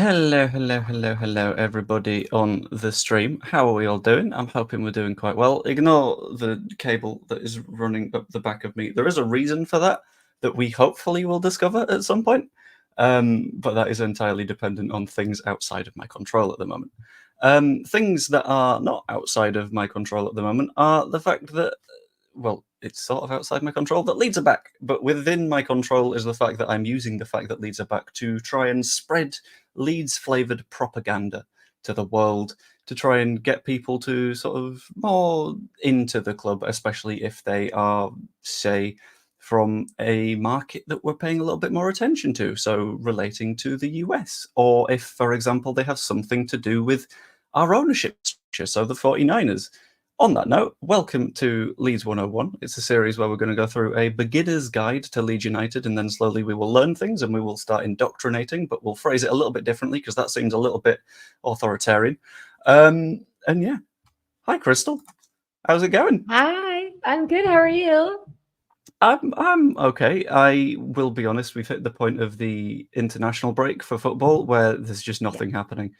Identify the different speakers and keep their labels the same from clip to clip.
Speaker 1: Hello, everybody on the stream. How are we all doing? I'm hoping we're doing quite well. Ignore the cable that is running up the back of me. There is a reason for that we hopefully will discover at some point, but that is entirely dependent on things outside of my control at the moment. Things that are not outside of my control at the moment are the fact that, well, it's sort of outside my control that Leeds are back, but within my control is the fact that I'm using the fact that Leeds are back to try and spread Leeds-flavoured propaganda to the world, to try and get people to sort of more into the club, especially if they are, say, from a market that we're paying a little bit more attention to, so relating to the US, or if, for example, they have something to do with our ownership structure, so the 49ers. On that note, welcome to Leeds 101. It's a series where we're going to go through a beginner's guide to Leeds United, and then slowly we will learn things and we will start indoctrinating, but we'll phrase it a little bit differently because that seems a little bit authoritarian. And yeah, hi, Crystal. How's it going?
Speaker 2: Hi, I'm good. How are you?
Speaker 1: I'm okay. I will be honest, we've hit the point of the international break for football where there's just nothing happening.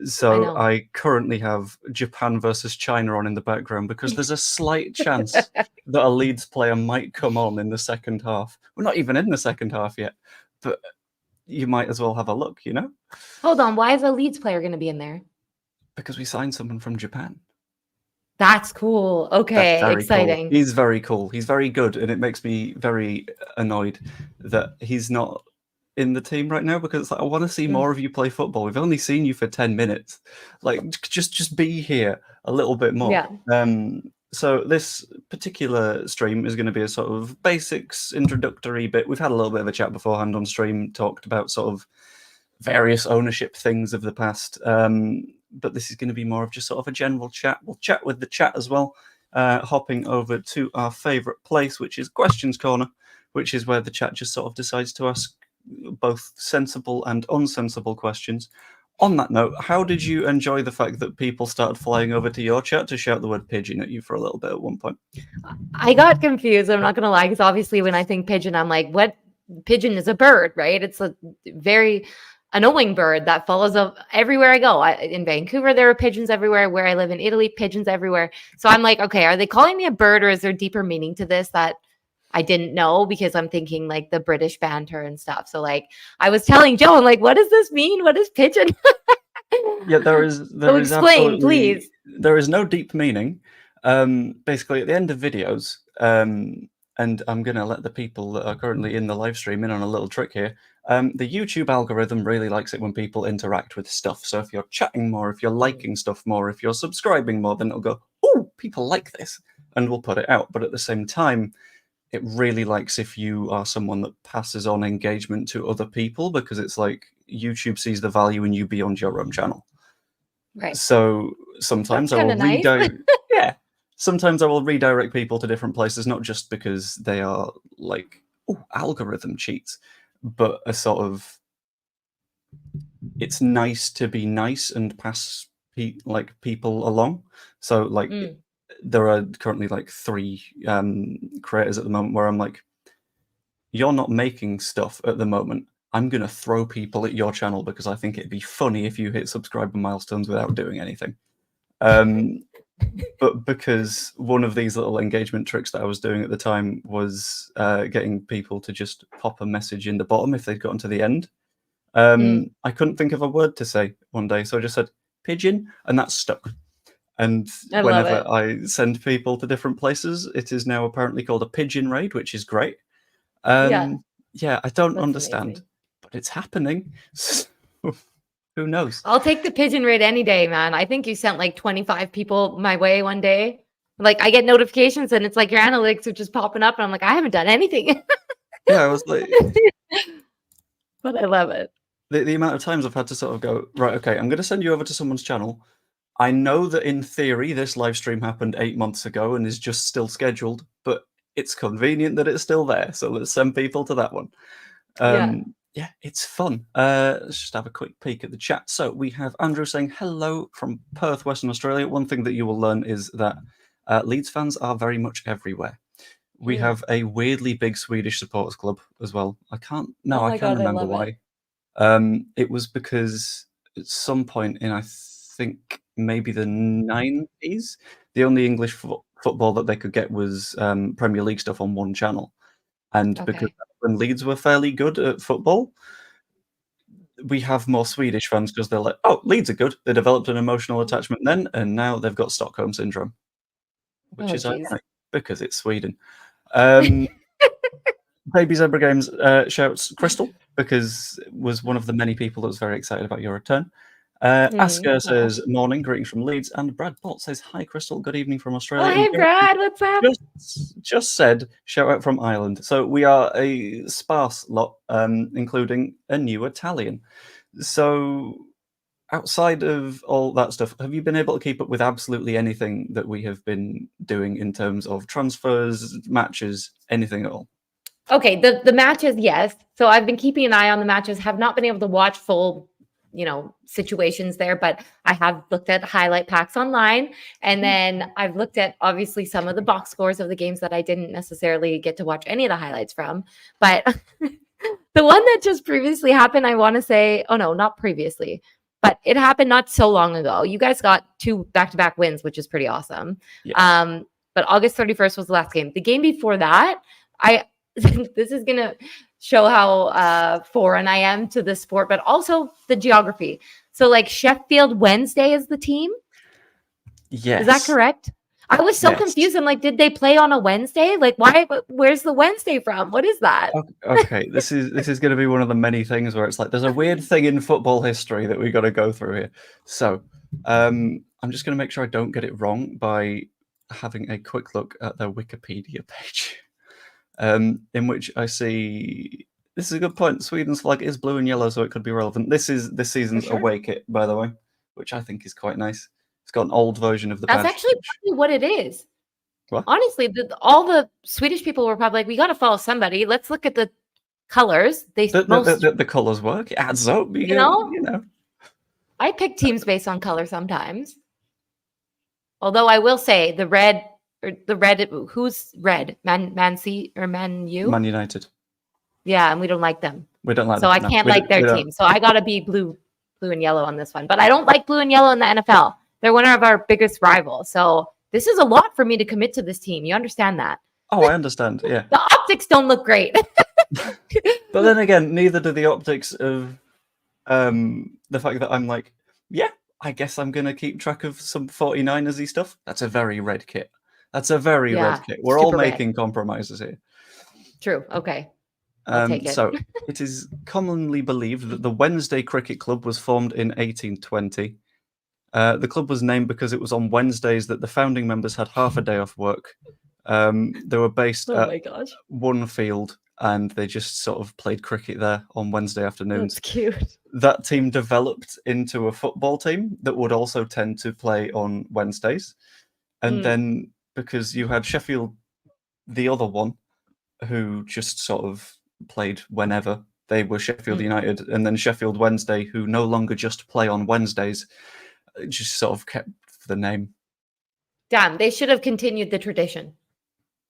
Speaker 1: So
Speaker 2: know.
Speaker 1: I currently have Japan versus China on in the background because there's a slight chance that a Leeds player might come on in the second half. We're not even in the second half yet, but you might as well have a look, you know?
Speaker 2: Hold on. Why is a Leeds player going to be in there?
Speaker 1: Because we signed someone from Japan.
Speaker 2: That's cool.
Speaker 1: That's
Speaker 2: Okay,
Speaker 1: very
Speaker 2: exciting.
Speaker 1: cool. He's very cool. He's very good, and it makes me very annoyed that he's not in the team right now because it's like, I want to see more of you play football. We've only seen you for 10 minutes. Like, just be here a little bit more.
Speaker 2: Yeah.
Speaker 1: So this particular stream is going to be a sort of basics introductory bit. We've had a little bit of a chat beforehand on stream, talked about sort of various ownership things of the past. But this is going to be more of just sort of a general chat. We'll chat with the chat as well, hopping over to our favourite place, which is Questions Corner, which is where the chat just sort of decides to ask both sensible and unsensible questions. On that note, how did you enjoy the fact that people started flying over to your chat to shout the word pigeon at you for a little bit at one point?
Speaker 2: I got confused. I'm not going to lie, because obviously when I think pigeon, I'm like, what? Pigeon is a bird, right? It's a very annoying bird that follows up everywhere I go. In Vancouver, there are pigeons everywhere. Where I live in Italy, pigeons everywhere. So I'm like, okay, are they calling me a bird, or is there deeper meaning to this that I didn't know, because I'm thinking like the British banter and stuff. So like I was telling Joe, I'm like, what does this mean? What is pigeon?
Speaker 1: Yeah, there is
Speaker 2: explain, please.
Speaker 1: There is no deep meaning. Basically, at the end of videos, and I'm going to let the people that are currently in the live stream in on a little trick here. The YouTube algorithm really likes it when people interact with stuff. So if you're chatting more, if you're liking stuff more, if you're subscribing more, then it'll go, oh, people like this, and we'll put it out. But at the same time, it really likes if you are someone that passes on engagement to other people, because it's like YouTube sees the value in you beyond your own channel.
Speaker 2: Right.
Speaker 1: So sometimes I will redirect. Yeah, sometimes I will redirect people to different places, not just because they are like, oh, algorithm cheats, but a sort of, it's nice to be nice and pass people along. So like there are currently like 3 creators at the moment where I'm like, you're not making stuff at the moment. I'm going to throw people at your channel because I think it'd be funny if you hit subscriber milestones without doing anything. But because one of these little engagement tricks that I was doing at the time was getting people to just pop a message in the bottom if they'd gotten to the end. I couldn't think of a word to say one day, so I just said pigeon, and that stuck. And whenever I send people to different places, it is now apparently called a pigeon raid, which is great. Yeah, I don't understand, amazing. But it's happening. Who knows?
Speaker 2: I'll take the pigeon raid any day, man. I think you sent like 25 people my way one day. Like I get notifications and it's like your analytics are just popping up, and I'm like, I haven't done anything.
Speaker 1: Yeah, I was like,
Speaker 2: but I love it.
Speaker 1: The amount of times I've had to sort of go, right, okay, I'm going to send you over to someone's channel. I know that in theory this live stream happened 8 months ago and is just still scheduled, but it's convenient that it's still there, so let's send people to that one. Yeah, it's fun. Let's just have a quick peek at the chat. So we have Andrew saying hello from Perth, Western Australia. One thing that you will learn is that Leeds fans are very much everywhere. We have a weirdly big Swedish supporters club as well. I can't remember why. It was because at some point in, I think, maybe the 90s, the only English football that they could get was Premier League stuff on one channel. And because
Speaker 2: Okay.
Speaker 1: when Leeds were fairly good at football, we have more Swedish fans because they're like, oh, Leeds are good. They developed an emotional attachment then, and now they've got Stockholm syndrome, which
Speaker 2: Oh,
Speaker 1: is
Speaker 2: geez.
Speaker 1: ironic because it's Sweden. Baby Zebra Games shouts Crystal because it was one of the many people that was very excited about your return. Asker says morning, greetings from Leeds, and Brad Bolt says hi, Crystal. Good evening from
Speaker 2: Oh,
Speaker 1: Australia.
Speaker 2: hey,
Speaker 1: And
Speaker 2: Brad. What's up?
Speaker 1: just said shout out from Ireland. So we are a sparse lot, including a new Italian. So outside of all that stuff, have you been able to keep up with absolutely anything that we have been doing in terms of transfers, matches, anything at all?
Speaker 2: Okay, the matches, yes. So I've been keeping an eye on the matches, have not been able to watch full, situations there, but I have looked at highlight packs online. And then I've looked at obviously some of the box scores of the games that I didn't necessarily get to watch any of the highlights from. But the one that just previously happened, I want to say, oh no, not previously, but it happened not so long ago. You guys got 2 back-to-back wins, which is pretty awesome.
Speaker 1: Yeah.
Speaker 2: But August 31st was the last game. The game before that, this is going to show how foreign I am to this sport, but also the geography. So like Sheffield Wednesday is the team.
Speaker 1: Yes.
Speaker 2: Is that correct? I was so confused. I'm like, did they play on a Wednesday? Like, why? Where's the Wednesday from? What is that?
Speaker 1: Okay, this is going to be one of the many things where it's like there's a weird thing in football history that we got to go through here. So, I'm just going to make sure I don't get it wrong by having a quick look at their Wikipedia page, in which I see this is a good point. Sweden's flag is blue and yellow, so it could be relevant. This is this season's away kit, by the way, which I think is quite nice. It's got an old version of the badge.
Speaker 2: That's actually probably what it is.
Speaker 1: What?
Speaker 2: Honestly, all the Swedish people were probably like, we got to follow somebody. Let's look at the colors.
Speaker 1: The colors work. It adds up. You know.
Speaker 2: I pick teams based on color sometimes. Although I will say the red, who's red? Man C or Man U?
Speaker 1: Man United.
Speaker 2: Yeah, and we don't like them.
Speaker 1: We don't like
Speaker 2: them. So I can't like their team. So I got to be blue and yellow on this one. But I don't like blue and yellow in the NFL. They're one of our biggest rivals. So this is a lot for me to commit to this team. You understand that?
Speaker 1: Oh, I understand. Yeah.
Speaker 2: The optics don't look great.
Speaker 1: But then again, neither do the optics of the fact that I'm like, yeah, I guess I'm going to keep track of some 49ers-y stuff. That's a very red kit. That's a very red kit. We're all making compromises here.
Speaker 2: True. Okay. I'll take it.
Speaker 1: So it is commonly believed that the Wednesday Cricket Club was formed in 1820. The club was named because it was on Wednesdays that the founding members had half a day off work. They were based at one field, and they just sort of played cricket there on Wednesday afternoons.
Speaker 2: That's cute.
Speaker 1: That team developed into a football team that would also tend to play on Wednesdays. And then because you had Sheffield, the other one, who just sort of played whenever, they were Sheffield United, and then Sheffield Wednesday, who no longer just play on Wednesdays, just sort of kept the name.
Speaker 2: Damn, they should have continued the tradition.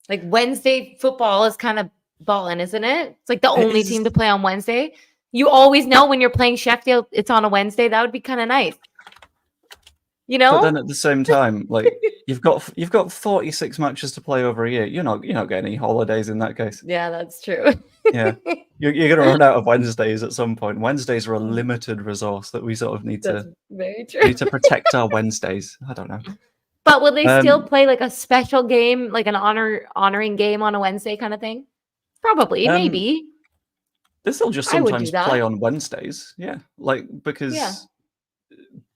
Speaker 2: Like Wednesday football is kind of balling, isn't it? It's like the only team to play on Wednesday. You always know when you're playing Sheffield, it's on a Wednesday. That would be kind of nice. You know?
Speaker 1: But then at the same time, like you've got 46 matches to play over a year. You're not getting any holidays in that case.
Speaker 2: Yeah, that's true.
Speaker 1: Yeah. You're going to run out of Wednesdays at some point. Wednesdays are a limited resource that we sort of need to protect our Wednesdays. I don't know.
Speaker 2: But will they still play like a special game, like an honoring game on a Wednesday kind of thing? Probably, maybe.
Speaker 1: They still just sometimes play on Wednesdays. Yeah. Like because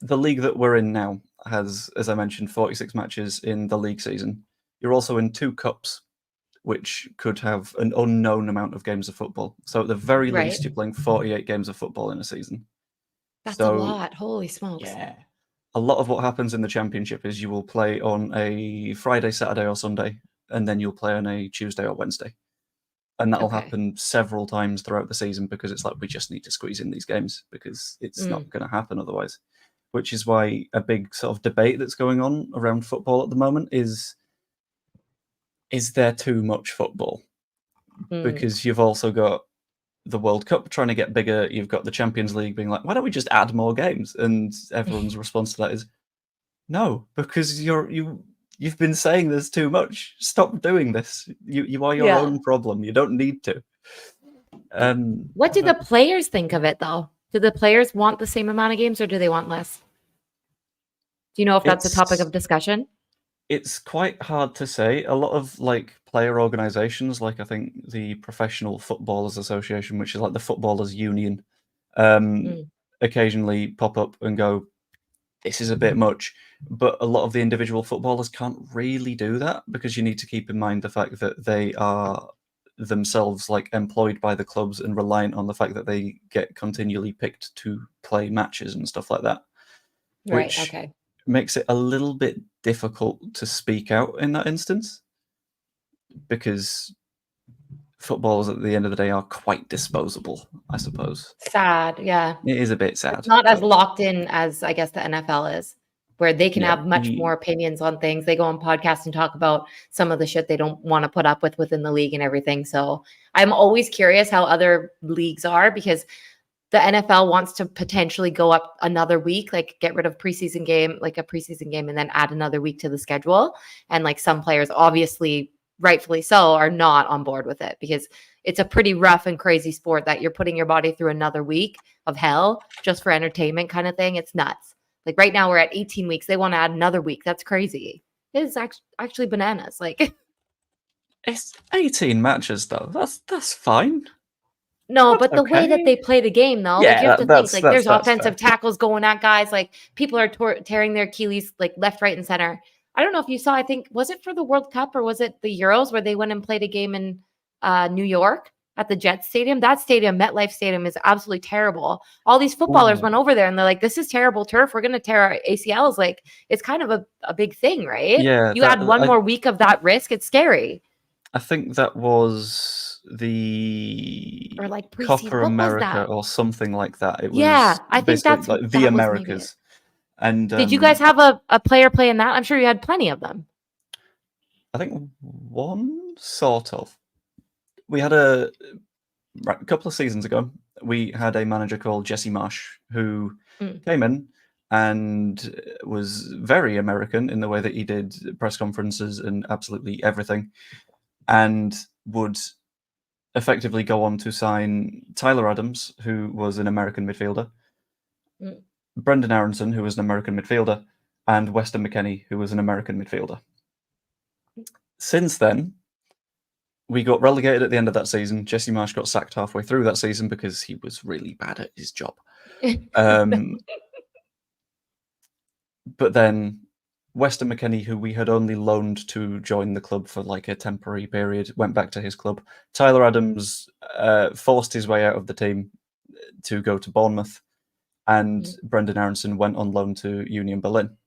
Speaker 1: the league that we're in now has, as I mentioned, 46 matches in the league season. You're also in 2 cups, which could have an unknown amount of games of football. So at the very least, you're playing 48 games of football in a season.
Speaker 2: That's a lot. Holy smokes.
Speaker 1: Yeah. A lot of what happens in the championship is you will play on a Friday, Saturday, or Sunday, and then you'll play on a Tuesday or Wednesday. And that'll happen several times throughout the season because it's like we just need to squeeze in these games because it's not going to happen otherwise. Which is why a big sort of debate that's going on around football at the moment is there too much football? Because you've also got the World Cup trying to get bigger. You've got the Champions League being like, why don't we just add more games? And everyone's response to that is, no, because you've been saying there's too much. Stop doing this. You are your own problem. You don't need to.
Speaker 2: What do the players think of it, though? Do the players want the same amount of games, or do they want less? Do you know if that's a topic of discussion?
Speaker 1: It's quite hard to say. A lot of like player organizations, like I think the Professional Footballers Association, which is like the Footballers Union, occasionally pop up and go, this is a bit much. But a lot of the individual footballers can't really do that, because you need to keep in mind the fact that they are themselves like employed by the clubs and reliant on the fact that they get continually picked to play matches and stuff like that.
Speaker 2: Right.
Speaker 1: Which
Speaker 2: Okay.
Speaker 1: makes it a little bit difficult to speak out in that instance, because footballers at the end of the day are quite disposable, I suppose.
Speaker 2: Sad, yeah.
Speaker 1: It is a bit sad.
Speaker 2: It's not as locked in as I guess the NFL is, where they can have much
Speaker 1: we-
Speaker 2: more opinions on things. They go on podcasts and talk about some of the shit they don't want to put up with within the league and everything. So I'm always curious how other leagues are, because the NFL wants to potentially go up another week, like get rid of preseason game, like a preseason game, and then add another week to the schedule. And like some players, obviously, rightfully so, are not on board with it, because it's a pretty rough and crazy sport that you're putting your body through another week of hell just for entertainment kind of thing. It's nuts. Like right now we're at 18 weeks. They want to add another week. That's crazy. It is actually bananas. Like
Speaker 1: It's 18 matches though. That's fine.
Speaker 2: no,
Speaker 1: That's
Speaker 2: but the way that
Speaker 1: okay.
Speaker 2: they play the game, though, like
Speaker 1: Yeah,
Speaker 2: you have to think, like there's
Speaker 1: that's
Speaker 2: offensive
Speaker 1: fair.
Speaker 2: tackles going at guys, like people are tearing their Achilles like left, right, and center. I don't know if you saw. I think was it for the World Cup or was it the Euros where they went and played a game in New York at the Jets Stadium? That stadium, MetLife Stadium, is absolutely terrible. All these footballers
Speaker 1: Ooh.
Speaker 2: went over there and they're like, "This is terrible turf. We're gonna tear our ACLs." Like it's kind of a big thing, right?
Speaker 1: Yeah,
Speaker 2: You add one more week of that risk, it's scary.
Speaker 1: I think that was the
Speaker 2: Or like preseason.
Speaker 1: Copa
Speaker 2: What was
Speaker 1: America
Speaker 2: that?
Speaker 1: or something like that. It
Speaker 2: Yeah,
Speaker 1: was
Speaker 2: I think
Speaker 1: basically like the
Speaker 2: that was maybe it.
Speaker 1: Americas. And
Speaker 2: Did you guys have a player play in that? I'm sure you had plenty of them.
Speaker 1: I think one sort of. We had a couple of seasons ago, we had a manager called Jesse Marsh who came in and was very American in the way that he did press conferences and absolutely everything, and would effectively go on to sign Tyler Adams, who was an American midfielder, Brendan Aronson, who was an American midfielder, and Weston McKennie, who was an American midfielder. Since then, we got relegated at the end of that season. Jesse Marsh got sacked halfway through that season because he was really bad at his job. But then Weston McKennie, who we had only loaned to join the club for like a temporary period, went back to his club. Tyler Adams forced his way out of the team to go to Bournemouth, and Brendan Aronson went on loan to Union Berlin.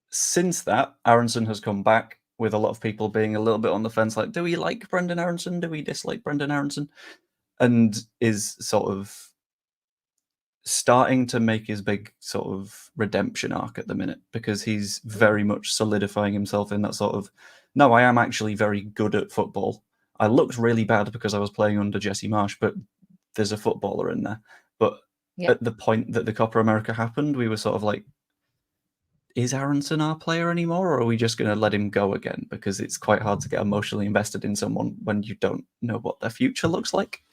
Speaker 1: Since that, Aronson has come back, with a lot of people being a little bit on the fence, like, do we like Brendan Aronson? Do we dislike Brendan Aronson? And is sort of starting to make his big sort of redemption arc at the minute, because he's very much solidifying himself in that sort of, no, I am actually very good at football. I looked really bad because I was playing under Jesse Marsh, but there's a footballer in there. But at the point that the Copa America happened, we were sort of like, is Aronson our player anymore, or are we just going to let him go again? Because it's quite hard to get emotionally invested in someone when you don't know what their future looks like.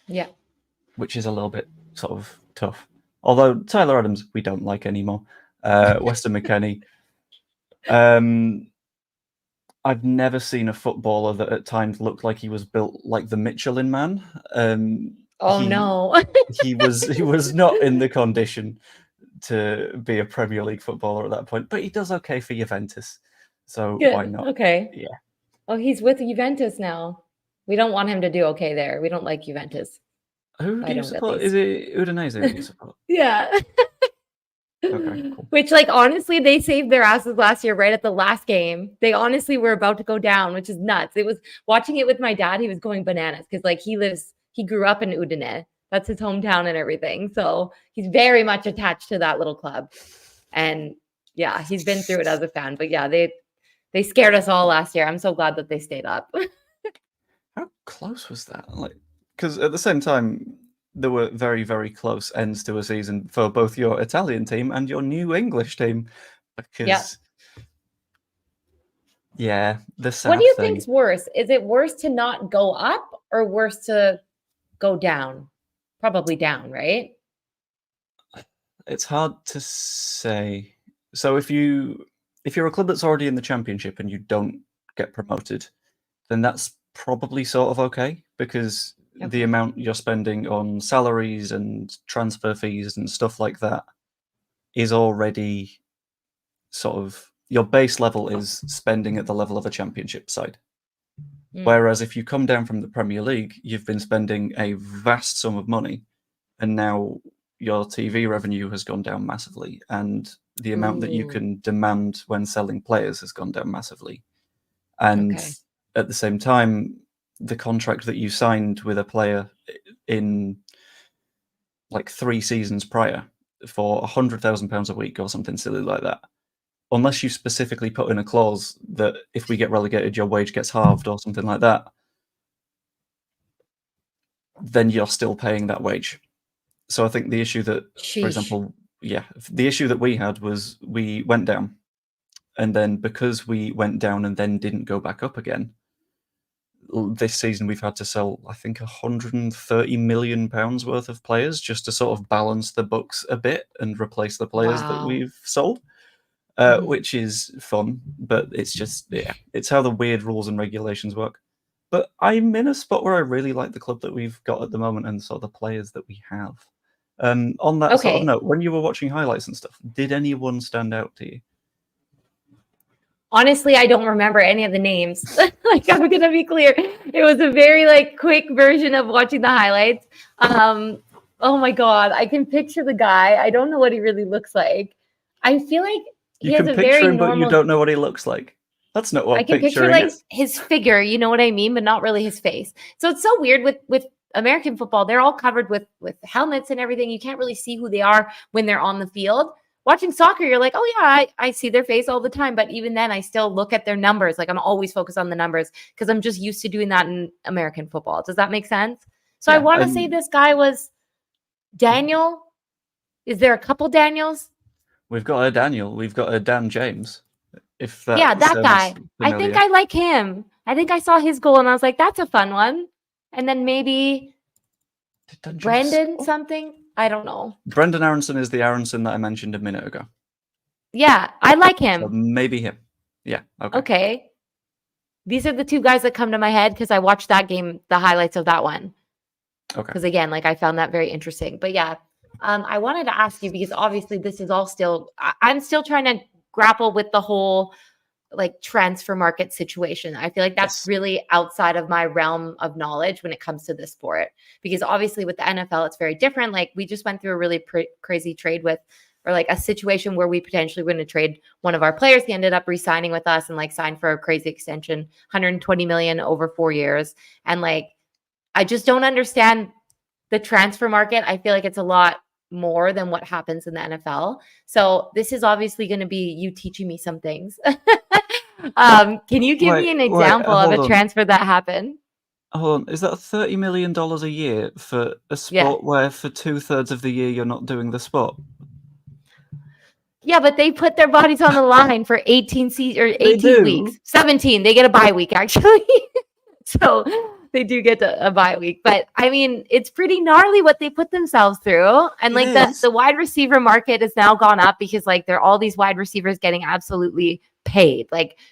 Speaker 2: Yeah.
Speaker 1: Which is a little bit sort of tough. Although Tyler Adams, we don't like anymore. Weston McKennie. I've never seen a footballer that at times looked like he was built like the Michelin Man.
Speaker 2: No.
Speaker 1: he was not in the condition to be a Premier League footballer at that point, but he does okay for Juventus, so why not?
Speaker 2: Okay.
Speaker 1: Yeah.
Speaker 2: Oh, he's with Juventus now. We don't want him to do okay there. We don't like Juventus.
Speaker 1: Who do you support? Is it Udinese that you support?
Speaker 2: Yeah.
Speaker 1: Okay, cool.
Speaker 2: Which, like, honestly, they saved their asses last year, right at the last game. They honestly were about to go down, which is nuts. It was watching it with my dad. He was going bananas because, like, he grew up in Udine. That's his hometown and everything. So he's very much attached to that little club. And yeah, he's been through it as a fan. But yeah, they scared us all last year. I'm so glad that they stayed up.
Speaker 1: How close was that? Like, because at the same time, there were very, very close ends to a season for both your Italian team and your new English team. Because, yeah, the sad
Speaker 2: What do you
Speaker 1: thing.
Speaker 2: think's worse? Is it worse to not go up or worse to go down? Probably down, right?
Speaker 1: It's hard to say. So if you're a club that's already in the Championship and you don't get promoted, then that's probably sort of okay, because the amount you're spending on salaries and transfer fees and stuff like that is already sort of, your base level is spending at the level of a Championship side. Whereas if you come down from the Premier League, you've been spending a vast sum of money, and now your TV revenue has gone down massively, and the amount that you can demand when selling players has gone down massively. And at the same time, the contract that you signed with a player in like 3 seasons prior for £100,000 a week or something silly like that, unless you specifically put in a clause that if we get relegated, your wage gets halved or something like that, then you're still paying that wage. So I think the issue that, for example, the issue that we had was we went down, and then because we went down and then didn't go back up again, this season we've had to sell, I think, £130 million worth of players just to sort of balance the books a bit and replace the players that we've sold, which is fun, but it's just, it's how the weird rules and regulations work. But I'm in a spot where I really like the club that we've got at the moment and sort of the players that we have. On that sort of note, when you were watching highlights and stuff, did anyone stand out to you?
Speaker 2: Honestly, I don't remember any of the names. Like, I'm gonna be clear. It was a very quick version of watching the highlights. Oh my god, I can picture the guy. I don't know what he really looks like. I feel like he has a very normal...
Speaker 1: but you don't know what he looks like. That's not what
Speaker 2: I can picture
Speaker 1: is.
Speaker 2: his figure, you know what I mean, but not really his face. So it's so weird with American football. They're all covered with helmets and everything. You can't really see who they are when they're on the field. Watching soccer, you're like, oh yeah, I see their face all the time. But even then, I still look at their numbers. Like, I'm always focused on the numbers because I'm just used to doing that in American football. Does that make sense? So I want to say this guy was Daniel. Is there a couple Daniels?
Speaker 1: We've got a Daniel. We've got a Dan James.
Speaker 2: That guy. Familiar. I think I like him. I think I saw his goal and I was like, that's a fun one. And then maybe Brendan something. I don't know.
Speaker 1: Brendan Aronson is the Aronson that I mentioned a minute ago.
Speaker 2: Yeah, I like him.
Speaker 1: So maybe him. Yeah.
Speaker 2: Okay. These are the two guys that come to my head because I watched that game, the highlights of that one.
Speaker 1: Okay.
Speaker 2: Because again, I found that very interesting. But yeah, I wanted to ask you because obviously this is all still, I'm still trying to grapple with the whole transfer market situation. I feel like that's really outside of my realm of knowledge when it comes to this sport, because obviously with the NFL, it's very different. We just went through a really crazy trade with, or a situation where we potentially were going to trade one of our players. He ended up re-signing with us and signed for a crazy extension, 120 million over 4 years. And I just don't understand the transfer market. I feel like it's a lot more than what happens in the NFL. So this is obviously going to be you teaching me some things. Can you give me an example of a transfer that happened?
Speaker 1: Hold on. Is that $30 million a year for a sport where for 2/3 of the year you're not doing the sport?
Speaker 2: Yeah, but they put their bodies on the line for 18 weeks. 17. They get a bye week, actually. So they do get a bye week. But I mean, it's pretty gnarly what they put themselves through. And the wide receiver market has now gone up because there are all these wide receivers getting absolutely paid,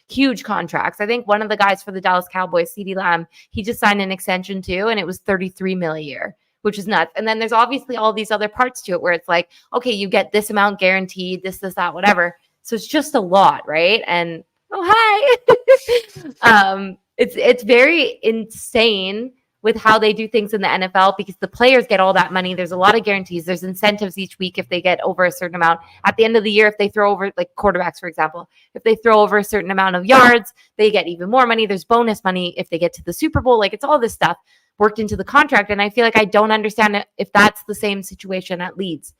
Speaker 2: huge contracts. I think one of the guys for the Dallas Cowboys, CeeDee Lamb, he just signed an extension too, and it was $33 million a year, which is nuts. And then there's obviously all these other parts to it where it's okay, you get this amount guaranteed, this, that, whatever. So it's just a lot, right? And hi. It's very insane with how they do things in the NFL because the players get all that money. There's a lot of guarantees. There's incentives each week if they get over a certain amount. At the end of the year, if they throw over, quarterbacks, for example, if they throw over a certain amount of yards, they get even more money. There's bonus money if they get to the Super Bowl. It's all this stuff worked into the contract. And I feel like I don't understand if that's the same situation at Leeds.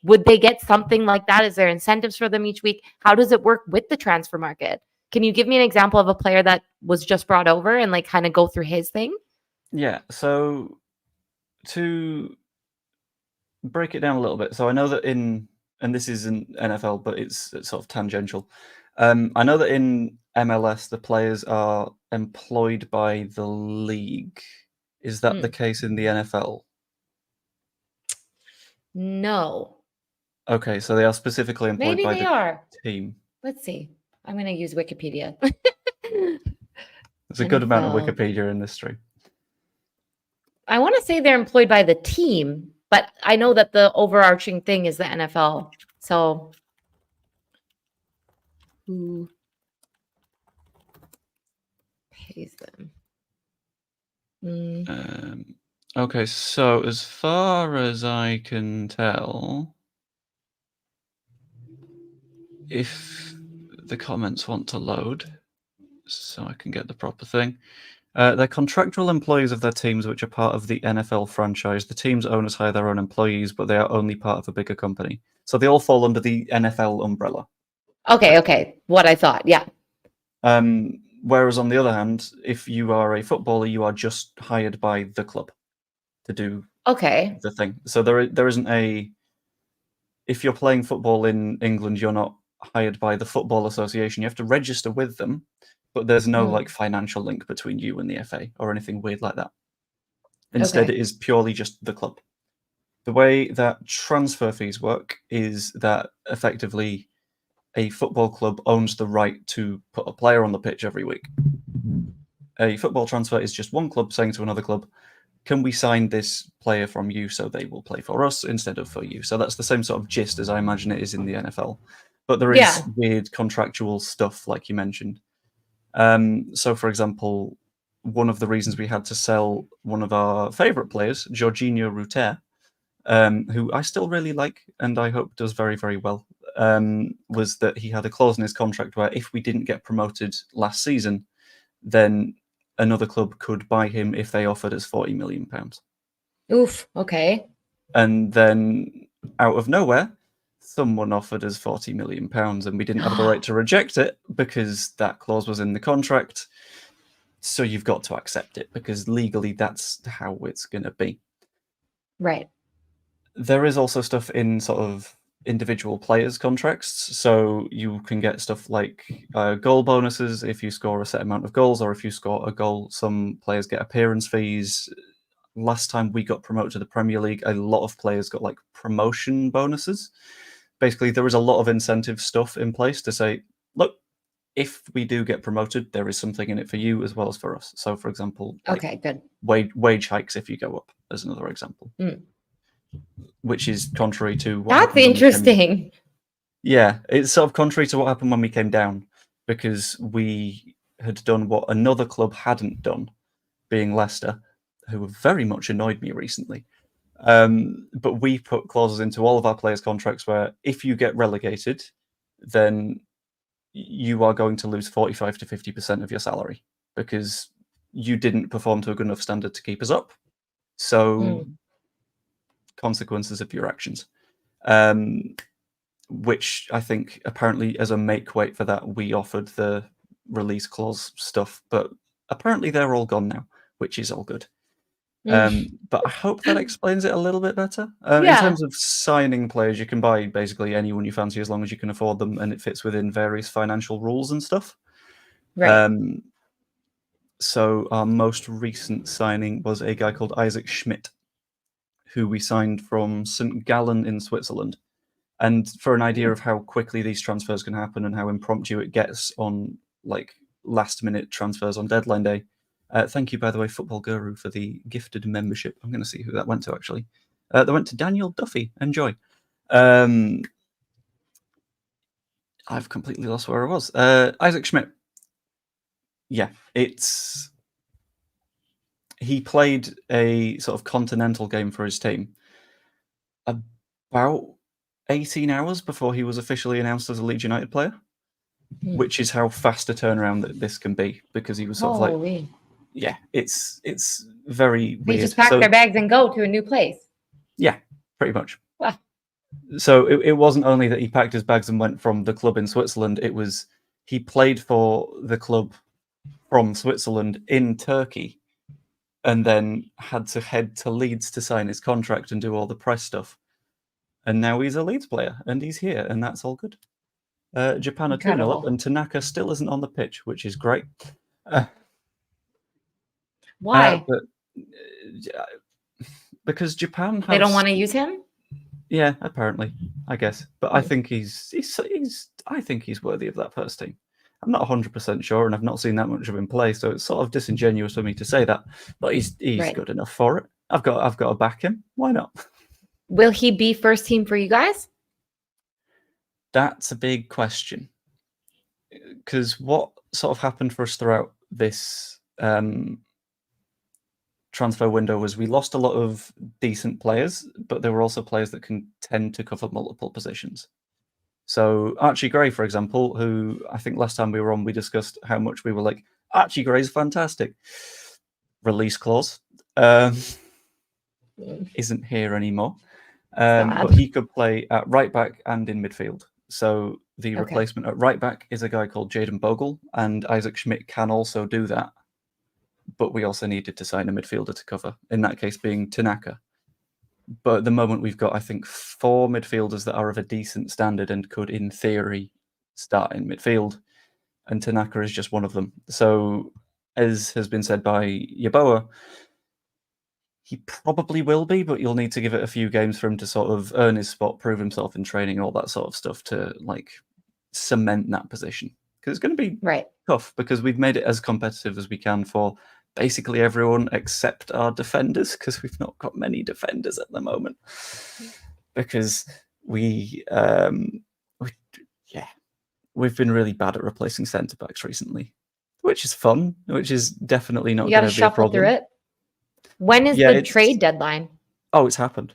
Speaker 2: Would they get something like that? Is there incentives for them each week? How does it work with the transfer market? Can you give me an example of a player that was just brought over and kind of go through his thing?
Speaker 1: Yeah. So to break it down a little bit, so I know that and this isn't NFL, but it's sort of tangential. I know that in MLS, the players are employed by the league. Is that the case in the NFL?
Speaker 2: No.
Speaker 1: Okay, so they are specifically employed
Speaker 2: Maybe
Speaker 1: by
Speaker 2: they
Speaker 1: the
Speaker 2: are.
Speaker 1: team.
Speaker 2: Let's see. I'm going to use Wikipedia.
Speaker 1: There's a good amount of
Speaker 2: NFL.
Speaker 1: Wikipedia in this stream.
Speaker 2: I want to say they're employed by the team, but I know that the overarching thing is the NFL. So who pays them?
Speaker 1: Okay, so as far as I can tell, if the comments want to load, so I can get the proper thing. They're contractual employees of their teams, which are part of the NFL franchise. The team's owners hire their own employees, but they are only part of a bigger company. So they all fall under the NFL umbrella.
Speaker 2: Okay. What I thought, yeah.
Speaker 1: Whereas on the other hand, if you are a footballer, you are just hired by the club to do the thing. So there isn't a... If you're playing football in England, you're not hired by the Football Association. You have to register with them, but there's no like financial link between you and the FA or anything weird like that. Instead, it is purely just the club. The way that transfer fees work is that effectively a football club owns the right to put a player on the pitch every week. A football transfer is just one club saying to another club, can we sign this player from you so they will play for us instead of for you? So that's the same sort of gist as I imagine it is in the NFL. But there is weird contractual stuff, like you mentioned. So, for example, one of the reasons we had to sell one of our favourite players, Jorginho Ruter, who I still really like and I hope does very, very well, was that he had a clause in his contract where if we didn't get promoted last season, then another club could buy him if they offered us £40 million.
Speaker 2: Oof, okay.
Speaker 1: And then out of nowhere, someone offered us £40 million and we didn't have the right to reject it because that clause was in the contract. So you've got to accept it because legally that's how it's going to be.
Speaker 2: Right.
Speaker 1: There is also stuff in sort of individual players' contracts. So you can get stuff like goal bonuses if you score a set amount of goals, or if you score a goal, some players get appearance fees. Last time we got promoted to the Premier League, a lot of players got like promotion bonuses. Basically, there is a lot of incentive stuff in place to say, look, if we do get promoted, there is something in it for you as well as for us. So, for example, like
Speaker 2: good.
Speaker 1: Wage hikes if you go up, as another example. Which is contrary to what
Speaker 2: That's interesting.
Speaker 1: Yeah, it's sort of contrary to what happened when we came down, because we had done what another club hadn't done, being Leicester, who have very much annoyed me recently. But we put clauses into all of our players' contracts where if you get relegated, then you are going to lose 45 to 50% of your salary because you didn't perform to a good enough standard to keep us up. So consequences of your actions. Which I think apparently as a make weight for that, we offered the release clause stuff, but apparently they're all gone now, which is all good. But I hope that explains it a little bit better. In terms of signing players, you can buy basically anyone you fancy as long as you can afford them and it fits within various financial rules and stuff.
Speaker 2: Right.
Speaker 1: So our most recent signing was a guy called Isaac Schmidt, who we signed from St. Gallen in Switzerland. And for an idea of how quickly these transfers can happen and how impromptu it gets on like last-minute transfers on deadline day, thank you, by the way, Football Guru, for the gifted membership. I'm going to see who that went to, actually. That went to Daniel Duffy. Enjoy. I've completely lost where I was. Isaac Schmidt. Yeah, he played a sort of continental game for his team about 18 hours before he was officially announced as a Leeds United player, which is how fast a turnaround that this can be, because he was sort of like, yeah, it's very weird.
Speaker 2: They just pack their bags and go to a new place.
Speaker 1: Yeah, pretty much.
Speaker 2: Wow.
Speaker 1: So it wasn't only that he packed his bags and went from the club in Switzerland, it was he played for the club from Switzerland in Turkey and then had to head to Leeds to sign his contract and do all the press stuff. And now he's a Leeds player, and he's here, and that's all good. Japan are 2-0 up, and Tanaka still isn't on the pitch, which is great.
Speaker 2: Why?
Speaker 1: Because Japan
Speaker 2: they don't want to use him.
Speaker 1: Yeah, apparently, I guess. But I think he's I think he's worthy of that first team. I'm not 100% sure, and I've not seen that much of him play, so it's sort of disingenuous for me to say that. But he's
Speaker 2: Right.
Speaker 1: good enough for it. I've got to back him. Why not?
Speaker 2: Will he be first team for you guys?
Speaker 1: That's a big question. Because what sort of happened for us throughout this transfer window was we lost a lot of decent players, but there were also players that can tend to cover multiple positions. So Archie Gray, for example, who I think last time we were on, we discussed how much we were like, Archie Gray's fantastic. Release clause. Isn't here anymore. But he could play at right back and in midfield. So the replacement at right back is a guy called Jayden Bogle, and Isaac Schmidt can also do that. But we also needed to sign a midfielder to cover, in that case being Tanaka. But at the moment, we've got, I think, 4 midfielders that are of a decent standard and could, in theory, start in midfield. And Tanaka is just one of them. So, as has been said by Yeboah, he probably will be, but you'll need to give it a few games for him to sort of earn his spot, prove himself in training, all that sort of stuff to like cement that position. Because it's going to be tough because we've made it as competitive as we can for basically everyone except our defenders, because we've not got many defenders at the moment. Because we've been really bad at replacing centre backs recently, which is fun, which is definitely not going to be a problem.
Speaker 2: Through it. When is the trade deadline?
Speaker 1: Oh, it's happened.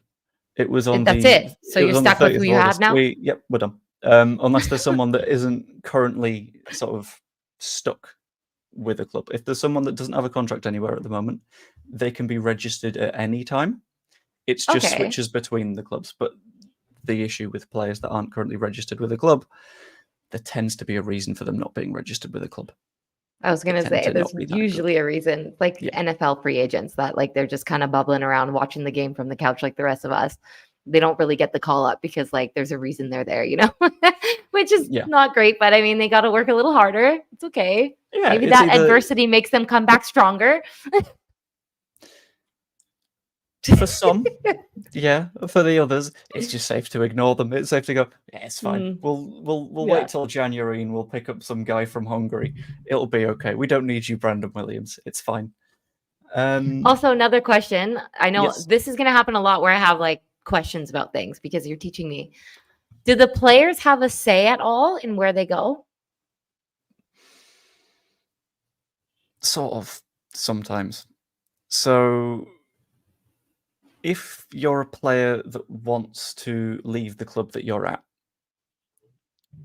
Speaker 1: It was on
Speaker 2: That's it. So you're stuck with who you have now?
Speaker 1: Yep, we're done. Unless there's someone that isn't currently sort of stuck with a club. If there's someone that doesn't have a contract anywhere at the moment, they can be registered at any time. It's just switches between the clubs. But the issue with players that aren't currently registered with a club, there tends to be a reason for them not being registered with a club.
Speaker 2: I was going to say, there's usually a reason, like NFL free agents, that like they're just kind of bubbling around watching the game from the couch like the rest of us. They don't really get the call up because like there's a reason they're there, you know, which is not great. But I mean, they got to work a little harder. It's okay. Yeah, maybe that adversity makes them come back stronger.
Speaker 1: For some, yeah. For the others, it's just safe to ignore them. It's safe to go, yeah, it's fine. We'll wait till January and we'll pick up some guy from Hungary. It'll be okay. We don't need you, Brandon Williams. It's fine.
Speaker 2: Also, another question. I know this is going to happen a lot where I have like questions about things because you're teaching me. Do the players have a say at all in where they go?
Speaker 1: Sort of, sometimes. So if you're a player that wants to leave the club that you're at,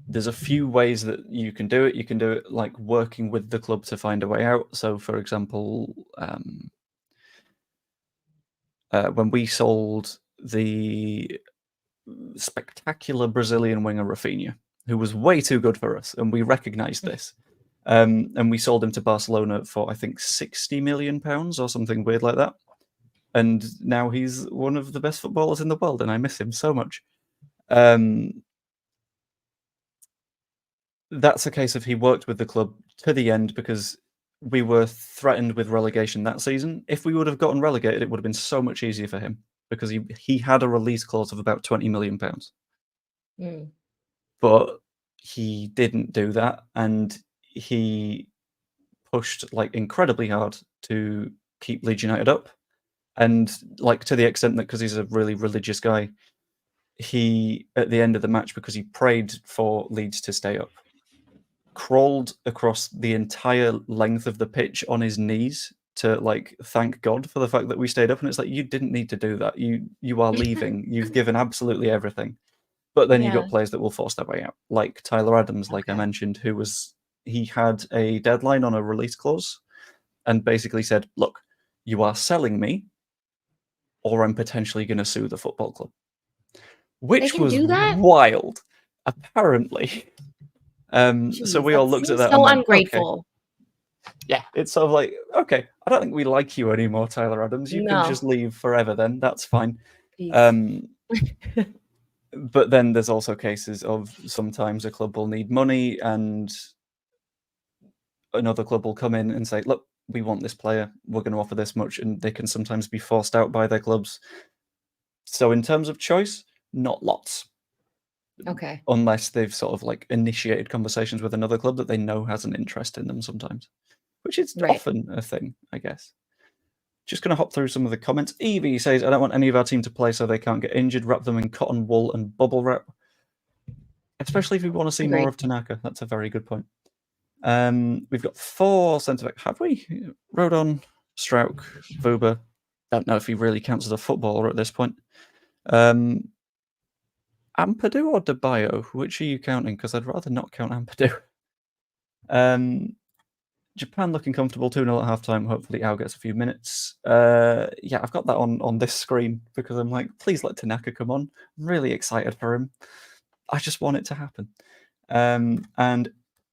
Speaker 1: there's a few ways that you can do it. You can do it like working with the club to find a way out. So, for example, when we sold the spectacular Brazilian winger Rafinha, who was way too good for us, and we recognized this, and we sold him to Barcelona for, I think, £60 million or something weird like that. And now he's one of the best footballers in the world, and I miss him so much. That's a case of he worked with the club to the end because we were threatened with relegation that season. If we would have gotten relegated, it would have been so much easier for him because he had a release clause of about £20 million. But he didn't do that, and he pushed like incredibly hard to keep Leeds United up. And like to the extent that because he's a really religious guy, he at the end of the match, because he prayed for Leeds to stay up, crawled across the entire length of the pitch on his knees to like thank God for the fact that we stayed up. And it's like, you didn't need to do that. You are leaving. You've given absolutely everything. But then you got players that will force their way out, like Tyler Adams, like I mentioned, he had a deadline on a release clause and basically said, look, you are selling me or I'm potentially going to sue the football club. Which was wild, apparently. So we all looked at that.
Speaker 2: So ungrateful.
Speaker 1: Okay. Yeah, it's sort of like, okay, I don't think we like you anymore, Tyler Adams. You can just
Speaker 2: No.
Speaker 1: leave forever then. That's fine.
Speaker 2: Peace.
Speaker 1: But then there's also cases of sometimes a club will need money and another club will come in and say, look, we want this player, we're going to offer this much, and they can sometimes be forced out by their clubs. So in terms of choice, not lots.
Speaker 2: Okay.
Speaker 1: Unless they've sort of like initiated conversations with another club that they know has an interest in them sometimes, which is often a thing, I guess. Just going to hop through some of the comments. Evie says, I don't want any of our team to play so they can't get injured. Wrap them in cotton wool and bubble wrap. Especially if we want to see more of Tanaka. That's a very good point. We've got 4 centre-backs. Have we? Rodon, Strauch, Vuba. Don't know if he really counts as a footballer at this point. Ampadu or Debayo? Which are you counting? Because I'd rather not count Ampadu. Japan looking comfortable, 2-0 at half-time. Hopefully Al gets a few minutes. Yeah, I've got that on this screen because I'm like, please let Tanaka come on. I'm really excited for him. I just want it to happen. And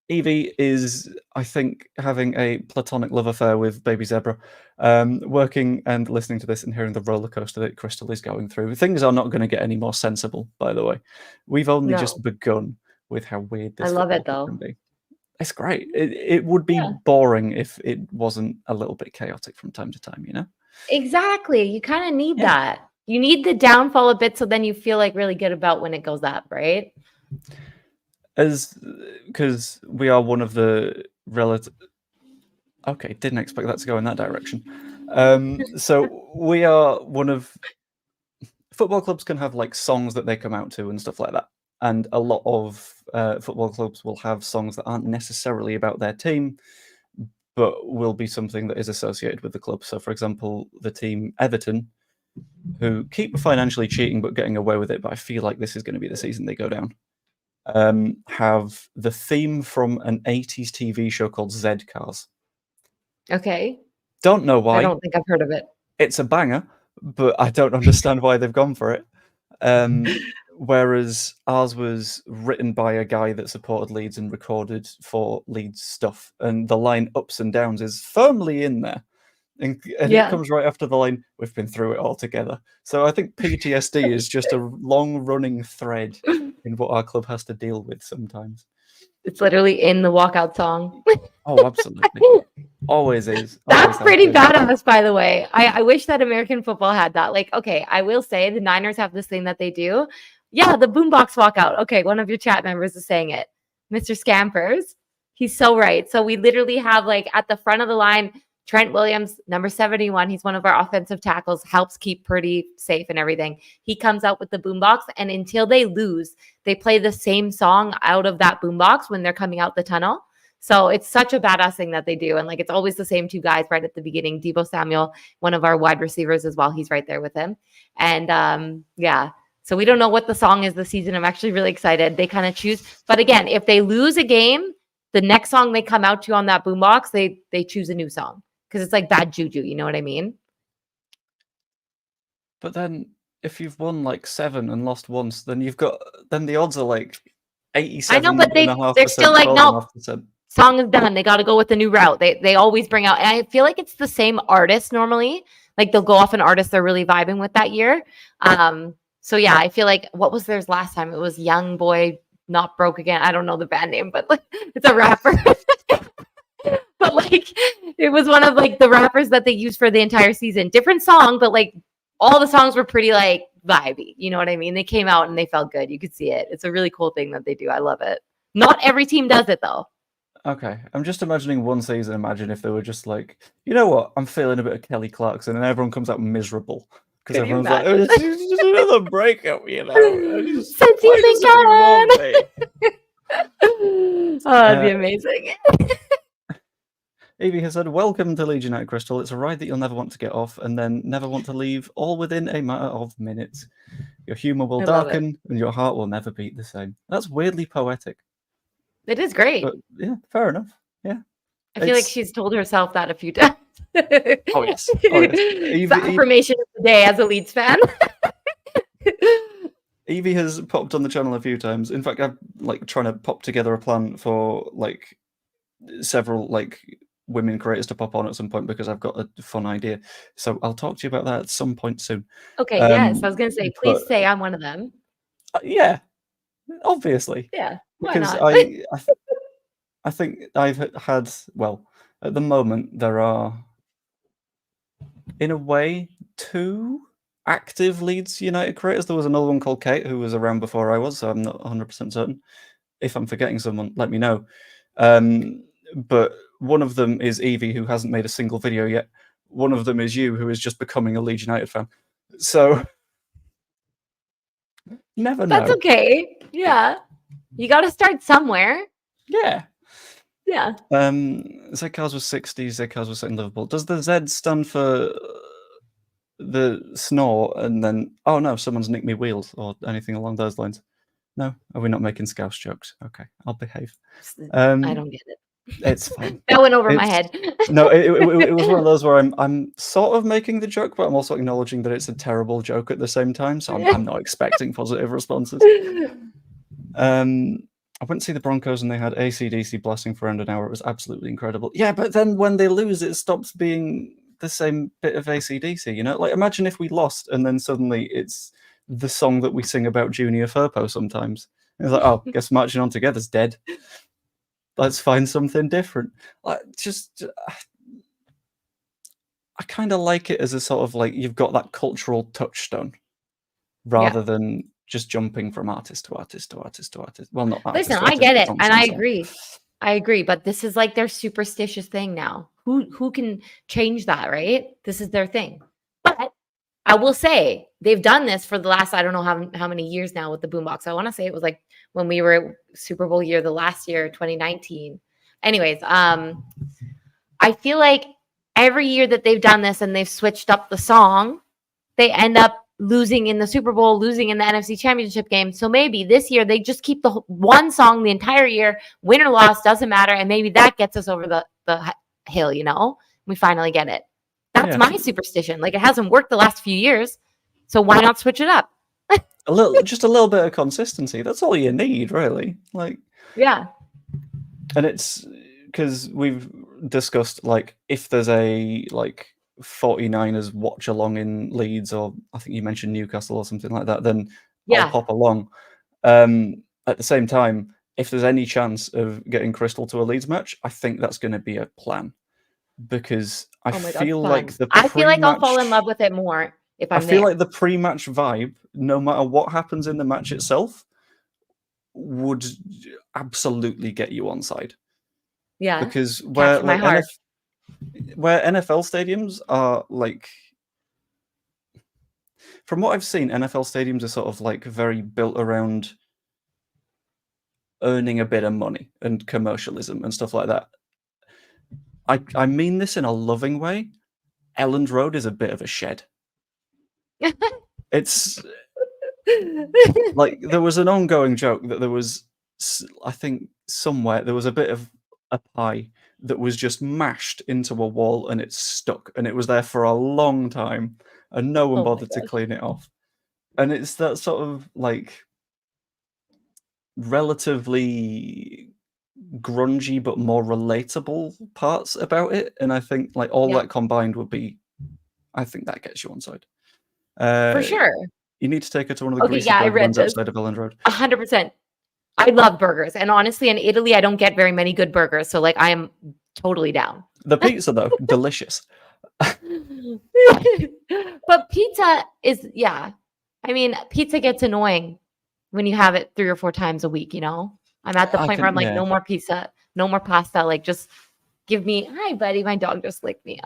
Speaker 1: Evie is, I think, having a platonic love affair with Baby Zebra. Working and listening to this and hearing the roller coaster that Crystal is going through. Things are not going to get any more sensible, by the way. We've only just begun with how weird this football can be. It's great. It would be boring if it wasn't a little bit chaotic from time to time, you know?
Speaker 2: Exactly. You kind of need that. You need the downfall a bit so then you feel like really good about when it goes up, right?
Speaker 1: Because we are one of the relative... Okay, didn't expect that to go in that direction. So we are one of... Football clubs can have like songs that they come out to and stuff like that. And a lot of football clubs will have songs that aren't necessarily about their team, but will be something that is associated with the club. So, for example, the team Everton, who keep financially cheating but getting away with it, but I feel like this is going to be the season they go down, have the theme from an 80s TV show called Z Cars.
Speaker 2: Okay.
Speaker 1: Don't know why.
Speaker 2: I don't think I've heard of it.
Speaker 1: It's a banger, but I don't understand why they've gone for it. Whereas ours was written by a guy that supported Leeds and recorded for Leeds stuff. And the line ups and downs is firmly in there. And it comes right after the line, we've been through it all together. So I think PTSD is just a long-running thread in what our club has to deal with sometimes.
Speaker 2: It's literally in the walkout song.
Speaker 1: Oh, absolutely. Always is.
Speaker 2: That's pretty badass, by the way. I wish that American football had that. Like, okay, I will say the Niners have this thing that they do. Yeah, the boombox walkout. Okay, one of your chat members is saying it. Mr. Scampers. He's so right. So we literally have like at the front of the line, Trent Williams, number 71. He's one of our offensive tackles, helps keep Purdy safe and everything. He comes out with the boombox, and until they lose, they play the same song out of that boombox when they're coming out the tunnel. So it's such a badass thing that they do. And like, it's always the same 2 guys right at the beginning. Deebo Samuel, one of our wide receivers as well. He's right there with him. And yeah, so we don't know what the song is this season. I'm actually really excited. They kind of choose. But again, if they lose a game, the next song they come out to on that boombox, they choose a new song because it's like bad juju. You know what I mean?
Speaker 1: But then if you've won like 7 and lost once, then the odds are like 87.
Speaker 2: I know, but they're still like, no, song is done. They got to go with the new route. They always bring out, and I feel like it's the same artist normally. Like they'll go off an artist they're really vibing with that year. So yeah, I feel like what was theirs last time? It was Young Boy Not Broke Again. I don't know the band name, but like it's a rapper. But like it was one of like the rappers that they used for the entire season. Different song, but like all the songs were pretty like vibey. You know what I mean? They came out and they felt good. You could see it. It's a really cool thing that they do. I love it. Not every team does it though.
Speaker 1: Okay, I'm just imagining one season. Imagine if they were just like, you know what? I'm feeling a bit of Kelly Clarkson, and everyone comes out miserable because everyone's like, oh, it's just another breakup, you know.
Speaker 2: Since you've been gone. Oh, it'd be amazing.
Speaker 1: Evie has said, welcome to Leeds United, Crystal. It's a ride that you'll never want to get off and then never want to leave, all within a matter of minutes. Your humour will darken and your heart will never beat the same. That's weirdly poetic.
Speaker 2: It is great.
Speaker 1: But, yeah, fair enough. Yeah.
Speaker 2: I feel like she's told herself that a few times.
Speaker 1: Oh, yes. Oh, yes.
Speaker 2: It's the affirmation of the day as a Leeds fan.
Speaker 1: Evie has popped on the channel a few times. In fact, I'm like trying to pop together a plan for like several like women creators to pop on at some point because I've got a fun idea. So I'll talk to you about that at some point soon.
Speaker 2: Okay, yes. I was going to say, please say I'm one of them.
Speaker 1: Yeah, obviously.
Speaker 2: Yeah, why
Speaker 1: Because
Speaker 2: not?
Speaker 1: I think I've had, well, at the moment, there are, in a way, 2 active Leeds United creators. There was another one called Kate who was around before I was, so I'm not 100% certain. If I'm forgetting someone, let me know. But one of them is Evie, who hasn't made a single video yet. One of them is you, who is just becoming a Leeds United fan. So, never know.
Speaker 2: That's okay. Yeah. You got to start somewhere.
Speaker 1: Yeah.
Speaker 2: Yeah.
Speaker 1: Zcars was 60, Zcars was set in Liverpool. Does the Z stand for the snore and then, oh no, someone's nicked me wheels or anything along those lines? No? Are we not making Scouse jokes? Okay, I'll behave.
Speaker 2: I don't get it.
Speaker 1: It's fine.
Speaker 2: That went over my head.
Speaker 1: No, it was one of those where I'm sort of making the joke, but I'm also acknowledging that it's a terrible joke at the same time, so I'm not expecting positive responses. I went to see the Broncos and they had AC/DC blasting for around an hour. It was absolutely incredible. Yeah, but then when they lose, it stops being the same bit of AC/DC, you know? Like, imagine if we lost and then suddenly it's the song that we sing about Junior Firpo sometimes. It's like, oh, guess Marching On Together's dead. Let's find something different. Like, I kind of like it as a sort of like, you've got that cultural touchstone rather than just jumping from artist to artist to artist to artist. Well, not artist.
Speaker 2: Listen, I get it, and I agree. I agree, but this is like their superstitious thing now. Who can change that, right? This is their thing. But I will say they've done this for the last, I don't know how many years now with the boombox. I want to say it was like when we were Super Bowl year, the last year, 2019. Anyways, I feel like every year that they've done this and they've switched up the song, they end up losing in the Super Bowl, losing in the NFC Championship game. So maybe this year they just keep the one song the entire year, win or loss, doesn't matter. And maybe that gets us over the hill, you know? We finally get it. That's my superstition. Like, it hasn't worked the last few years. So why not switch it up?
Speaker 1: Just a little bit of consistency. That's all you need, really. Like,
Speaker 2: yeah.
Speaker 1: And it's because we've discussed, like, if there's a, like, 49ers watch along in Leeds, or I think you mentioned Newcastle or something like that, then I'll pop along. At the same time, if there's any chance of getting Crystal to a Leeds match, I think that's going to be a plan, because I feel like
Speaker 2: I'll fall in love with it more if I'm there.
Speaker 1: I feel like the pre-match vibe, no matter what happens in the match itself, would absolutely get you on side.
Speaker 2: Yeah,
Speaker 1: because where NFL stadiums are, like, from what I've seen, NFL stadiums are sort of like very built around earning a bit of money and commercialism and stuff like that. I mean this in a loving way. Elland Road is a bit of a shed. It's like, there was an ongoing joke that there was, I think somewhere, there was a bit of a pie that was just mashed into a wall and it stuck, and it was there for a long time and no one bothered to clean it off. And it's that sort of, like, relatively grungy but more relatable parts about it, and I think, like, all that combined would be, I think that gets you on side.
Speaker 2: For sure.
Speaker 1: You need to take her to one of the greasy burger ones outside of Elland Road.
Speaker 2: 100%. I love burgers, and honestly, in Italy, I don't get very many good burgers, so, like, I am totally down.
Speaker 1: The pizza, though, delicious.
Speaker 2: But pizza is, I mean, pizza gets annoying when you have it 3 or 4 times a week, you know? I'm at the point where I'm like, no more pizza, no more pasta. Like, just give me, hi, buddy, my dog just licked me.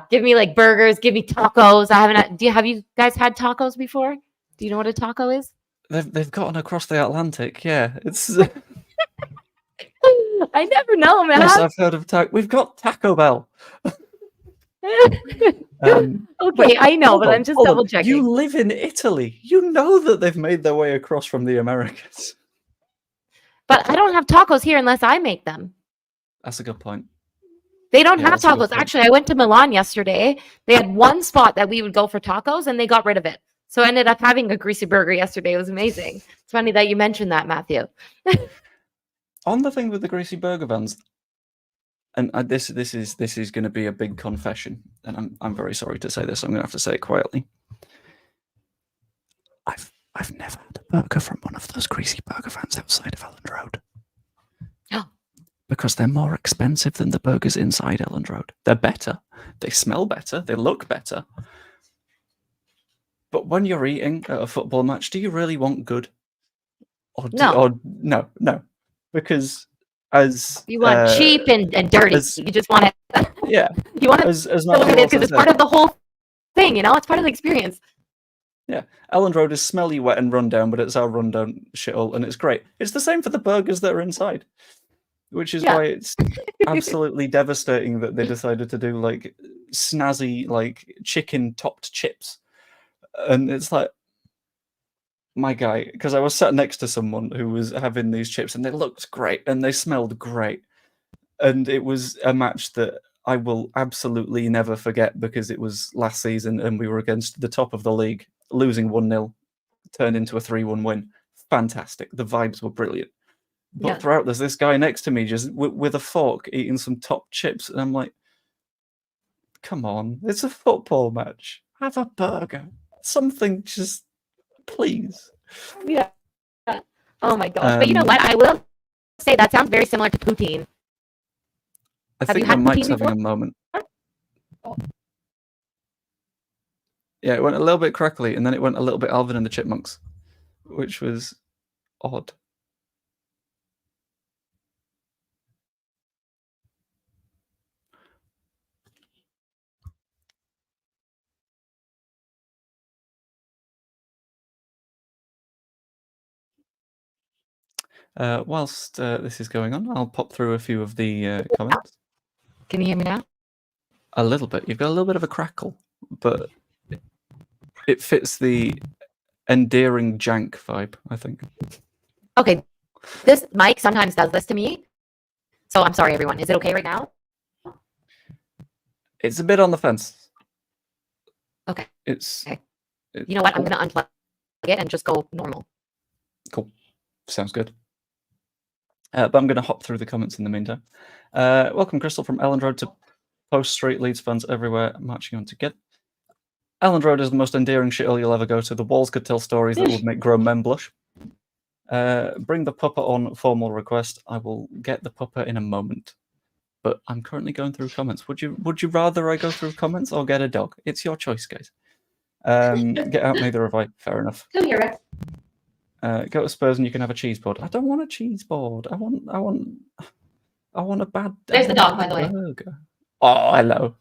Speaker 2: Give me, like, burgers, give me tacos. Have you guys had tacos before? Do you know what a taco is?
Speaker 1: They've gotten across the Atlantic, yeah. It's
Speaker 2: I never know, man.
Speaker 1: Yes, I've heard of We've got Taco Bell.
Speaker 2: Okay, I know, but I'm just double checking.
Speaker 1: You live in Italy. You know that they've made their way across from the Americas.
Speaker 2: But I don't have tacos here unless I make them.
Speaker 1: That's a good point.
Speaker 2: They don't have tacos. Actually, I went to Milan yesterday. They had one spot that we would go for tacos, and they got rid of it. So I ended up having a greasy burger yesterday. It was amazing. It's funny that you mentioned that, Matthew.
Speaker 1: On the thing with the greasy burger vans, and this is going to be a big confession, and I'm very sorry to say this. I'm going to have to say it quietly. I've never had a burger from one of those greasy burger vans outside of Elland Road.
Speaker 2: Oh.
Speaker 1: Because they're more expensive than the burgers inside Elland Road. They're better. They smell better. They look better. But when you're eating at a football match, do you really want good?
Speaker 2: No.
Speaker 1: No. Because as
Speaker 2: you want cheap and dirty. You just want it.
Speaker 1: Yeah.
Speaker 2: You want it
Speaker 1: as
Speaker 2: because it's part of the whole thing, it's part of the experience.
Speaker 1: Yeah, Elland Road is smelly, wet, and rundown, but it's our rundown shithole, and it's great. It's the same for the burgers that are inside, which is why it's absolutely devastating that they decided to do like snazzy, like chicken topped chips, and it's like, my guy, because I was sat next to someone who was having these chips, and they looked great, and they smelled great, and it was a match that I will absolutely never forget because it was last season, and we were against the top of the league, losing 1-0, turned into a 3-1 win. Fantastic. The vibes were brilliant. But throughout, there's this guy next to me just with a fork eating some top chips, and I'm like, come on, it's a football match. Have a burger. Something, just please.
Speaker 2: Yeah. Oh my gosh. But you know what? I will say that sounds very similar to poutine.
Speaker 1: I think my mic's having a moment. Yeah, it went a little bit crackly, and then it went a little bit Alvin and the Chipmunks, which was odd. Whilst this is going on, I'll pop through a few of the comments.
Speaker 2: Can you hear me now?
Speaker 1: A little bit. You've got a little bit of a crackle, but it fits the endearing jank vibe, I think.
Speaker 2: Okay. This mic sometimes does this to me. So I'm sorry, everyone. Is it okay right now?
Speaker 1: It's a bit on the fence.
Speaker 2: Okay.
Speaker 1: You
Speaker 2: know what? I'm going to unplug it and just go normal.
Speaker 1: Cool. Sounds good. But I'm going to hop through the comments in the meantime. Welcome, Crystal, from Elland Road to Post Street. Leeds fans everywhere marching on together. Elland Road is the most endearing shithole you'll ever go to. The walls could tell stories that would make grown men blush. Bring the pupper on formal request. I will get the pupper in a moment. But I'm currently going through comments. Would you rather I go through comments or get a dog? It's your choice, guys. Get out, neither have I. Fair enough.
Speaker 2: Come here, Rex.
Speaker 1: Go to Spurs and you can have a cheese board. I don't want a cheese board. I want a bad.
Speaker 2: There's the dog, by the way.
Speaker 1: Burger. Oh, hello.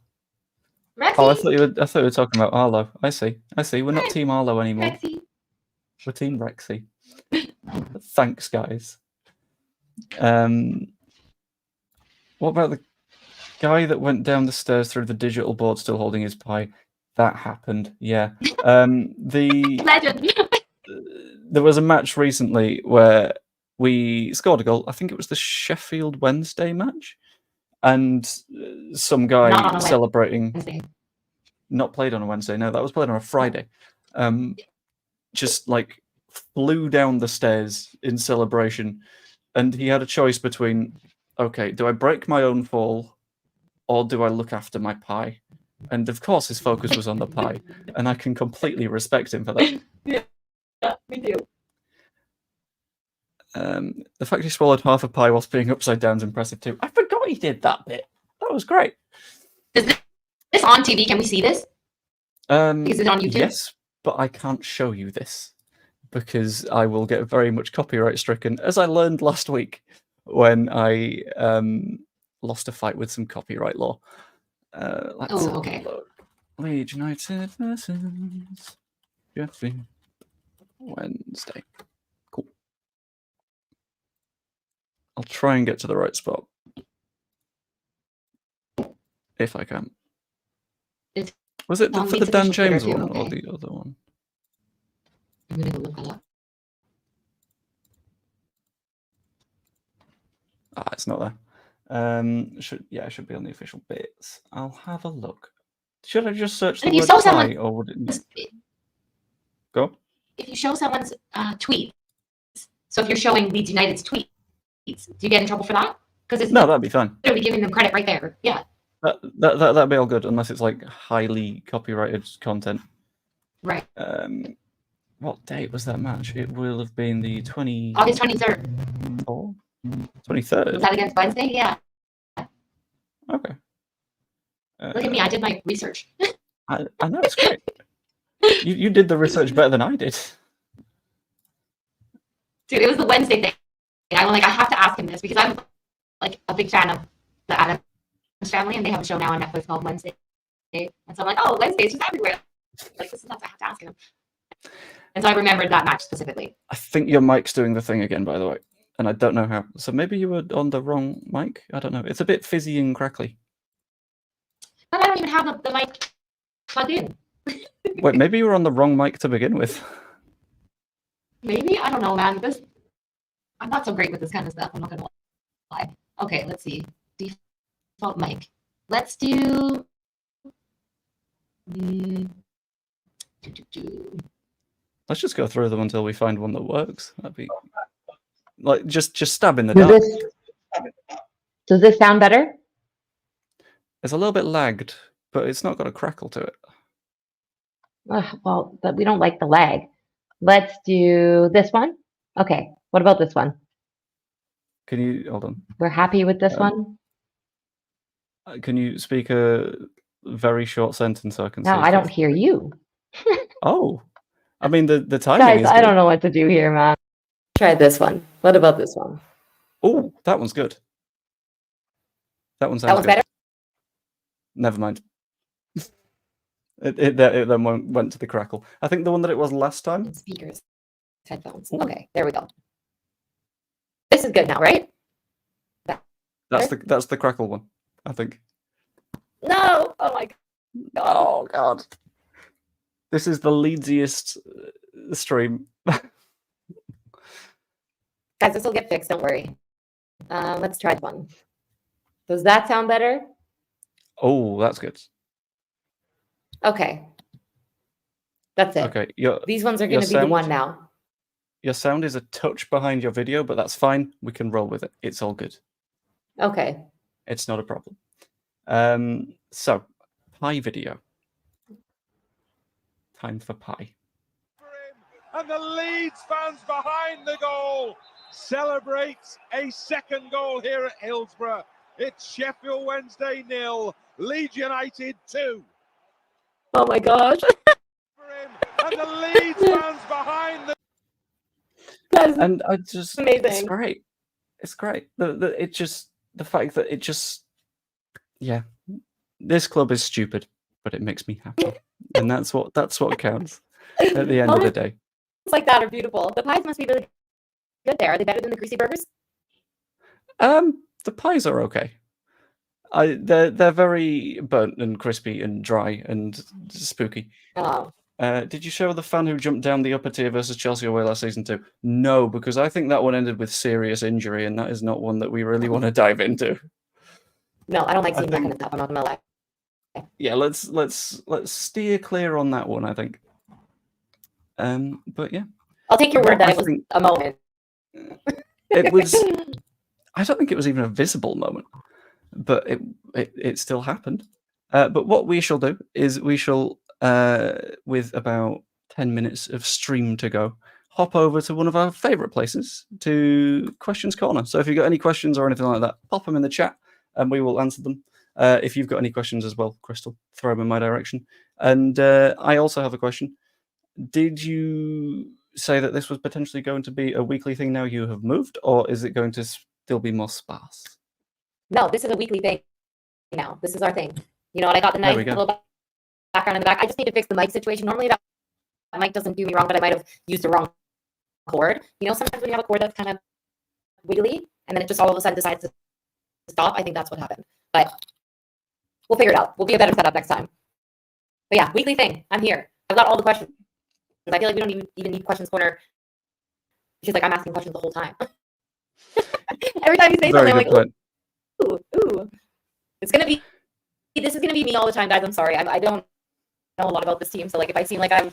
Speaker 2: Rexy.
Speaker 1: Oh, I thought you were talking about Arlo. I see. We're not Team Arlo anymore.
Speaker 2: Rexy.
Speaker 1: We're Team Rexy. Thanks, guys. What about the guy that went down the stairs through the digital board still holding his pie? That happened. Yeah.
Speaker 2: Legend.
Speaker 1: There was a match recently where we scored a goal. I think it was the Sheffield Wednesday match. And some guy celebrating.
Speaker 2: Wednesday.
Speaker 1: Not played on a Wednesday. No, that was played on a Friday. Just like flew down the stairs in celebration. And he had a choice between, okay, do I break my own fall or do I look after my pie? And of course his focus was on the pie. And I can completely respect him for that.
Speaker 2: Yeah, me too.
Speaker 1: The fact he swallowed half a pie whilst being upside down is impressive too. I forgot he did that bit. That was great.
Speaker 2: Is this on TV? Can we see this? Is it on YouTube?
Speaker 1: Yes, but I can't show you this because I will get very much copyright stricken, as I learned last week when I lost a fight with some copyright law.
Speaker 2: Okay.
Speaker 1: Leeds United versus Sheffield Wednesday. Cool. I'll try and get to the right spot. If I can. Was it for the Dan James one or the other one?
Speaker 2: I'm going to look it up.
Speaker 1: It's not there. It should be on the official bits. I'll have a look. Should I just search the word pie, or would it? Go.
Speaker 2: If you show someone's tweet, so if you're showing Leeds United's tweets, do you get in trouble for that? Because it's
Speaker 1: No, that'd be fine.
Speaker 2: literally giving them credit right there. Yeah.
Speaker 1: That'd be all good, unless it's like highly copyrighted content.
Speaker 2: Right.
Speaker 1: What date was that match? It will have been the
Speaker 2: August 23rd.
Speaker 1: 23rd.
Speaker 2: Was that against Wednesday? Yeah.
Speaker 1: Okay.
Speaker 2: Look at me. I did my research.
Speaker 1: I know, it's great. You did the research better than I did.
Speaker 2: Dude, it was the Wednesday thing. I'm like, I have to ask him this because I'm like a big fan of the Addams Family, and they have a show now on Netflix called Wednesday. And so I'm like, oh, Wednesday's just everywhere. Like, this is nuts. I have to ask him. And so I remembered that match specifically.
Speaker 1: I think your mic's doing the thing again, by the way, and I don't know how. So maybe you were on the wrong mic? I don't know. It's a bit fizzy and crackly.
Speaker 2: But I don't even have the mic plugged in.
Speaker 1: Wait, maybe you were on the wrong mic to begin with.
Speaker 2: Maybe? I don't know, man. I'm not so great with this kind of stuff. I'm not going to lie. Okay, let's see. Default mic. Let's do...
Speaker 1: Let's just go through them until we find one that works. That'd be... Like, just stab in the dark.
Speaker 2: Does this sound better?
Speaker 1: It's a little bit lagged, but it's not got a crackle to it.
Speaker 2: Well, but we don't like the lag. Let's do this one. Okay, what about this one?
Speaker 1: Can you... Hold on.
Speaker 2: We're happy with this one?
Speaker 1: Can you speak a very short sentence so I can see?
Speaker 2: No, I don't hear you.
Speaker 1: Oh. I mean, the timing
Speaker 2: Guys,
Speaker 1: is
Speaker 2: I
Speaker 1: good.
Speaker 2: don't know what to do here, man. Try this one. What about this one?
Speaker 1: Oh, that one's good. That one sounds
Speaker 2: That was
Speaker 1: good.
Speaker 2: better?
Speaker 1: Never mind. It then went to the crackle. I think the one that it was last time.
Speaker 2: Speakers, headphones.
Speaker 1: Ooh.
Speaker 2: Okay, there we go. This is good now, right?
Speaker 1: That's the crackle one, I think.
Speaker 2: No! Oh my god.
Speaker 1: Oh god. This is the Leedsiest stream.
Speaker 2: Guys, this will get fixed, don't worry. Let's try one. Does that sound better?
Speaker 1: Oh, that's good.
Speaker 2: Okay. That's it.
Speaker 1: Okay,
Speaker 2: these ones are going to be the one now.
Speaker 1: Your sound is a touch behind your video, but that's fine. We can roll with it. It's all good.
Speaker 2: Okay.
Speaker 1: It's not a problem. So, pie video. Time for pie.
Speaker 3: And the Leeds fans behind the goal celebrates a second goal here at Hillsborough. It's Sheffield Wednesday 0, Leeds United 2.
Speaker 2: Oh my gosh.
Speaker 3: And the Leeds fans behind the...
Speaker 1: And I just...
Speaker 2: Amazing.
Speaker 1: It's great. It's great. The fact that it just... Yeah. This club is stupid, but it makes me happy. And that's what counts at the end of the day.
Speaker 2: It's like that are beautiful. The pies must be really good there. Are they better than the greasy burgers?
Speaker 1: The pies are okay. They're very burnt and crispy and dry and spooky.
Speaker 2: Oh.
Speaker 1: Did you show the fan who jumped down the upper tier versus Chelsea away last season too? No, because I think that one ended with serious injury, and that is not one that we really want to dive into.
Speaker 2: No, I don't like seeing that kind of stuff. I'm not gonna lie.
Speaker 1: Yeah, let's steer clear on that one, I think. But yeah,
Speaker 2: I'll take your word that it was a moment.
Speaker 1: It was. I don't think it was even a visible moment, but it still happened. But what we shall do is we shall, with about 10 minutes of stream to go, hop over to one of our favourite places, to Questions Corner. So if you've got any questions or anything like that, pop them in the chat and we will answer them. If you've got any questions as well, Crystal, throw them in my direction. And I also have a question. Did you say that this was potentially going to be a weekly thing now you have moved, or is it going to still be more sparse?
Speaker 2: No, this is a weekly thing now. This is our thing. You know what? I got the nice little background in the back. I just need to fix the mic situation. Normally that mic doesn't do me wrong, but I might have used the wrong cord. You know, sometimes when you have a cord that's kind of wiggly and then it just all of a sudden decides to stop, I think that's what happened. But we'll figure it out. We'll be a better setup next time. But yeah, weekly thing. I'm here. I've got all the questions. I feel like we don't even need Questions Corner. She's like, I'm asking questions the whole time. Every time you say something, I'm like, ooh. This is gonna be me all the time, guys. I'm sorry. I don't know a lot about this team, so like if I seem like I'm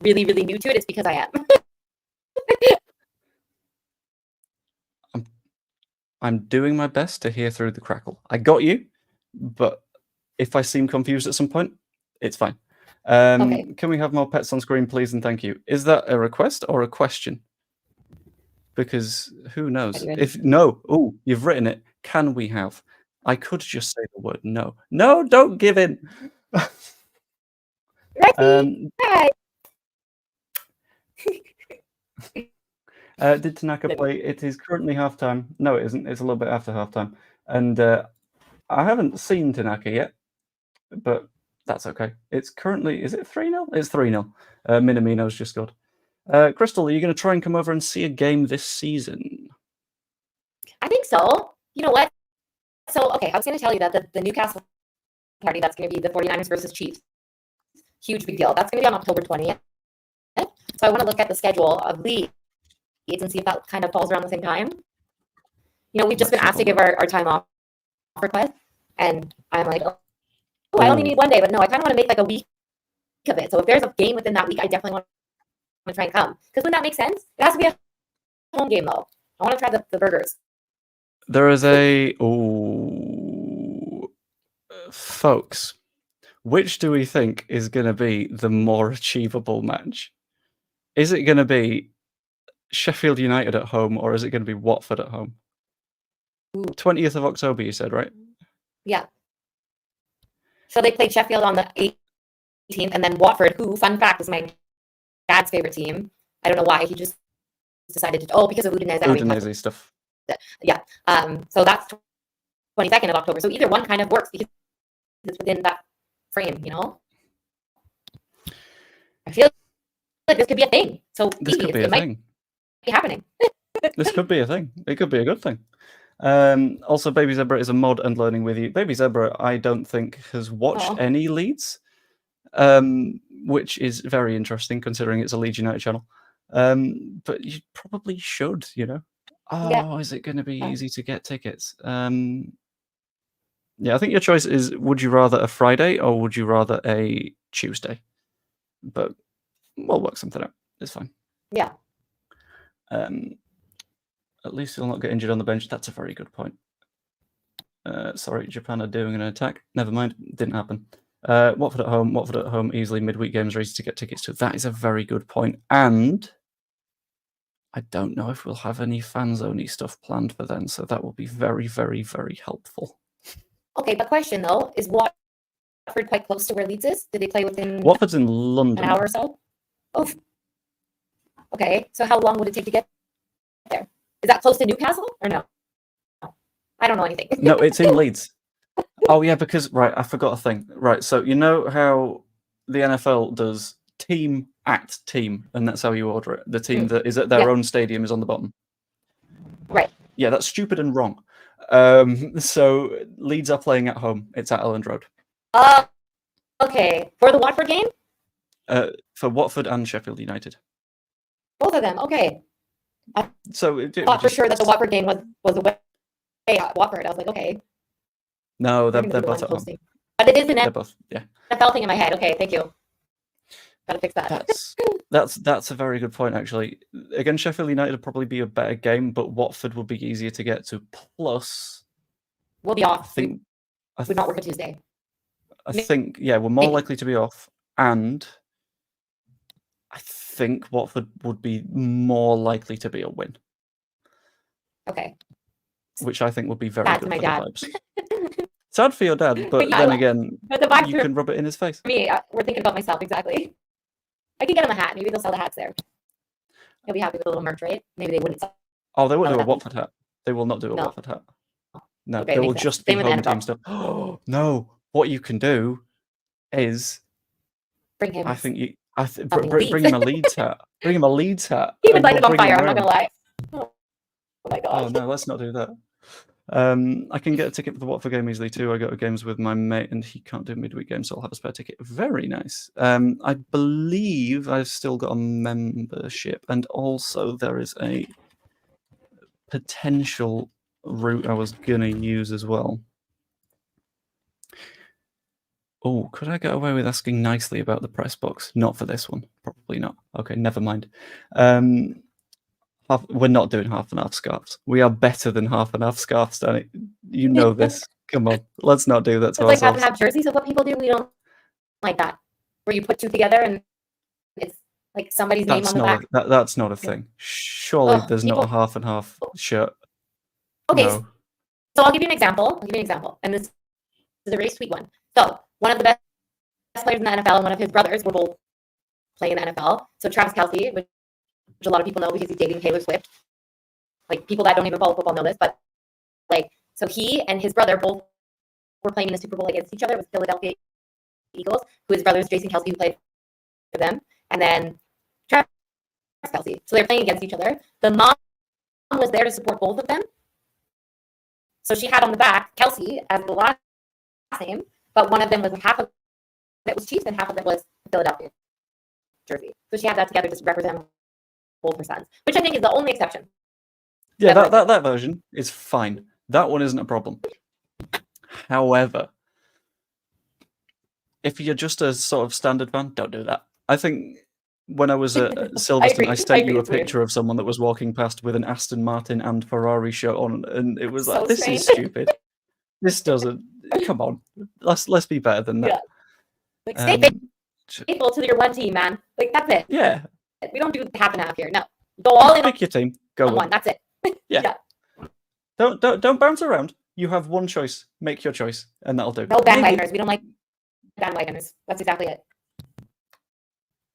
Speaker 2: really, really new to it, it's because I am.
Speaker 1: I'm doing my best to hear through the crackle. I got you, but if I seem confused at some point, it's fine.
Speaker 2: Okay.
Speaker 1: Can we have more pets on screen, please, and thank you? Is that a request or a question? Because who knows? Oh, you've written it. Can we have? I could just say the word no. No, don't give in. Did Tanaka play? It is currently halftime. No, it isn't. It's a little bit after halftime. And I haven't seen Tanaka yet, but that's okay. It's currently, is it 3-0? It's 3-0. Minamino's just scored. Crystal, are you going to try and come over and see a game this season?
Speaker 2: I think so. You know what? So, okay, I was going to tell you that the Newcastle party, that's going to be the 49ers versus Chiefs. Huge big deal. That's going to be on October 20th. So I want to look at the schedule of Leeds and see if that kind of falls around the same time. You know, we've just been asked to give our time off request, and I'm like, oh, I only need 1 day, but no, I kind of want to make like a week of it. So if there's a game within that week, I definitely want to try and come. Because wouldn't that make sense? It has to be a home game, though. I want to try the burgers.
Speaker 1: There is a... folks, which do we think is going to be the more achievable match? Is it going to be Sheffield United at home, or is it going to be Watford at home? 20th of October, you said, right?
Speaker 2: Yeah. So they played Sheffield on the 18th, and then Watford, who, fun fact, is my dad's favorite team. I don't know why. He just decided to, because of Udinese.
Speaker 1: Udinese stuff.
Speaker 2: Yeah. So that's 22nd of October. So either one kind of works because it's within that frame, you know? I feel like this could be a thing. So
Speaker 1: this could be a thing.
Speaker 2: Be happening.
Speaker 1: This could be a thing. It could be a good thing. Also, Baby Zebra is a mod and learning with you. Baby Zebra, I don't think, has watched any Leeds, which is very interesting considering it's a Leeds United channel. But you probably should, you know. Is it going to be easy to get tickets? Yeah, I think your choice is, would you rather a Friday or would you rather a Tuesday? But we'll work something out. It's fine.
Speaker 2: Yeah.
Speaker 1: At least you'll not get injured on the bench. That's a very good point. Sorry, Japan are doing an attack. Never mind. Didn't happen. Watford at home. Watford at home. Easily midweek games are easy to get tickets to. That is a very good point. And I don't know if we'll have any fans-only stuff planned for then. So that will be very, very, very helpful.
Speaker 2: Okay, but question though, is Watford quite close to where Leeds is? Did they play within
Speaker 1: Watford's in London.
Speaker 2: An hour or so? Oh. Okay, so how long would it take to get there? Is that close to Newcastle or no? I don't know anything.
Speaker 1: No, it's in Leeds. Oh, yeah, because, right, I forgot a thing. Right, so you know how the NFL does team at team, and that's how you order it. The team that is at their own stadium is on the bottom.
Speaker 2: Right.
Speaker 1: Yeah, that's stupid and wrong. So Leeds are playing at home. It's at Elland Road.
Speaker 2: Okay. For the Watford game?
Speaker 1: For Watford and Sheffield United.
Speaker 2: Both of them. Okay. I thought for sure that the Watford game was away at Watford. I was like, okay.
Speaker 1: No, they're both at home.
Speaker 2: But it is an
Speaker 1: NFL
Speaker 2: thing in my head. Okay, thank you. Gotta fix that.
Speaker 1: That's a very good point, actually. Again, Sheffield United would probably be a better game, but Watford would be easier to get to. Plus,
Speaker 2: we'll be off. We'd not work a Tuesday.
Speaker 1: I think, we're more likely to be off, and I think Watford would be more likely to be a win.
Speaker 2: Okay.
Speaker 1: Which I think would be very
Speaker 2: sad
Speaker 1: good
Speaker 2: for
Speaker 1: for
Speaker 2: my dad.
Speaker 1: the vibes. Sad for your dad, but then again, you can rub it in his face.
Speaker 2: For me, we're thinking about myself, exactly. I can get him a hat. Maybe they'll sell the hats there. He'll be happy with a little merch, right? Maybe they wouldn't sell.
Speaker 1: Oh, they won't do a Watford hat. They will not do a Watford hat. No,
Speaker 2: okay,
Speaker 1: they will just be home team stuff. Oh, no. What you can do is...
Speaker 2: Bring him.
Speaker 1: I think you... bring him a Leeds hat. Bring him a Leeds hat.
Speaker 2: He would light it on fire, I'm not going to lie. Oh my gosh.
Speaker 1: Oh, no, let's not do that. I can get a ticket for the Watford game easily too. I go to games with my mate and he can't do midweek games, so I'll have a spare ticket. Very nice. I believe I've still got a membership, and also there is a potential route I was going to use as well. Oh, could I get away with asking nicely about the press box? Not for this one. Probably not. Okay, never mind. We're not doing half and half scarves. We are better than half and half scarves, Danny. You know this. Come on, let's not do that to
Speaker 2: It's like half
Speaker 1: ourselves.
Speaker 2: and half jerseys of what people do. We don't like that, where you put two together and it's like somebody's name on the back.
Speaker 1: That's not a thing. Surely
Speaker 2: Oh,
Speaker 1: there's not a half and half shirt.
Speaker 2: Okay,
Speaker 1: No.
Speaker 2: so I'll give you an example. And this is a really sweet one. So one of the best players in the NFL and one of his brothers were both playing in the NFL. So Travis Kelce, which a lot of people know because he's dating Taylor Swift. Like people that don't even follow football know this, but like so he and his brother both were playing in a Super Bowl against each other with Philadelphia Eagles, who his brother is Jason Kelce, who played for them, and then Travis Kelce. So they're playing against each other. The mom was there to support both of them. So she had on the back Kelce as the last name, but one of them was half of it was Chiefs and half of it was Philadelphia jersey. So she had that together just to represent both her sons, which I think is the only exception.
Speaker 1: Yeah, that version is fine. That one isn't a problem. However, if you're just a sort of standard fan, don't do that. I think when I was at Silverstone, I sent you a picture of someone that was walking past with an Aston Martin and Ferrari shirt on, and it was like, this is stupid. This doesn't. Come on, let's be better than that.
Speaker 2: Yeah. Like stay faithful to your one team, man. Like that's it.
Speaker 1: Yeah.
Speaker 2: We don't do half and half here. No, go all in.
Speaker 1: Pick your team. Go
Speaker 2: on one. That's it.
Speaker 1: Yeah. Don't bounce around. You have one choice. Make your choice, and that'll do.
Speaker 2: No bandwagoners. We don't like bandwagoners. That's exactly it.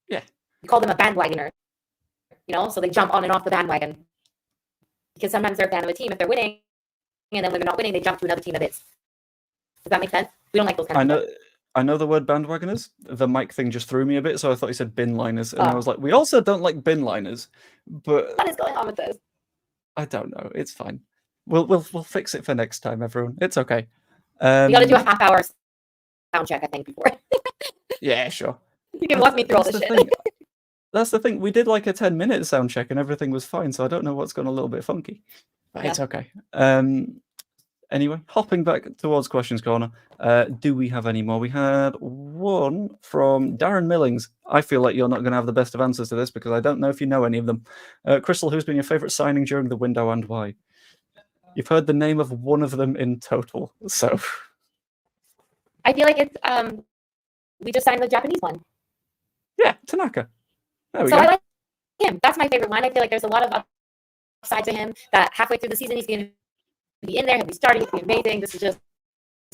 Speaker 1: Yeah.
Speaker 2: We call them a bandwagoner. You know, so they jump on and off the bandwagon. Because sometimes they're a fan of a team if they're winning, and then when they're not winning, they jump to another team that is. Does that make sense? We don't like those kind of things.
Speaker 1: I know the word bandwagoners. The mic thing just threw me a bit, so I thought you said bin liners, and I was like, we also don't like bin liners. But
Speaker 2: what is going on with this?
Speaker 1: I don't know. It's fine. We'll fix it for next time, everyone. It's okay.
Speaker 2: We got to do a half-hour sound check, I think, before.
Speaker 1: Yeah, sure.
Speaker 2: You can walk me through all this shit.
Speaker 1: That's the thing. We did like a 10-minute sound check, and everything was fine. So I don't know what's gone a little bit funky, but it's okay. Anyway, hopping back towards Questions Corner, do we have any more? We had one from Darren Millings. I feel like you're not going to have the best of answers to this because I don't know if you know any of them. Crystal, who's been your favourite signing during the window and why? You've heard the name of one of them in total, so...
Speaker 2: I feel like it's... we just signed the Japanese one.
Speaker 1: Yeah, Tanaka. There we
Speaker 2: go.
Speaker 1: I
Speaker 2: like him. That's my favourite one. I feel like there's a lot of upside to him that halfway through the season he's going to be in there, he'll be starting, he'll be amazing. This is just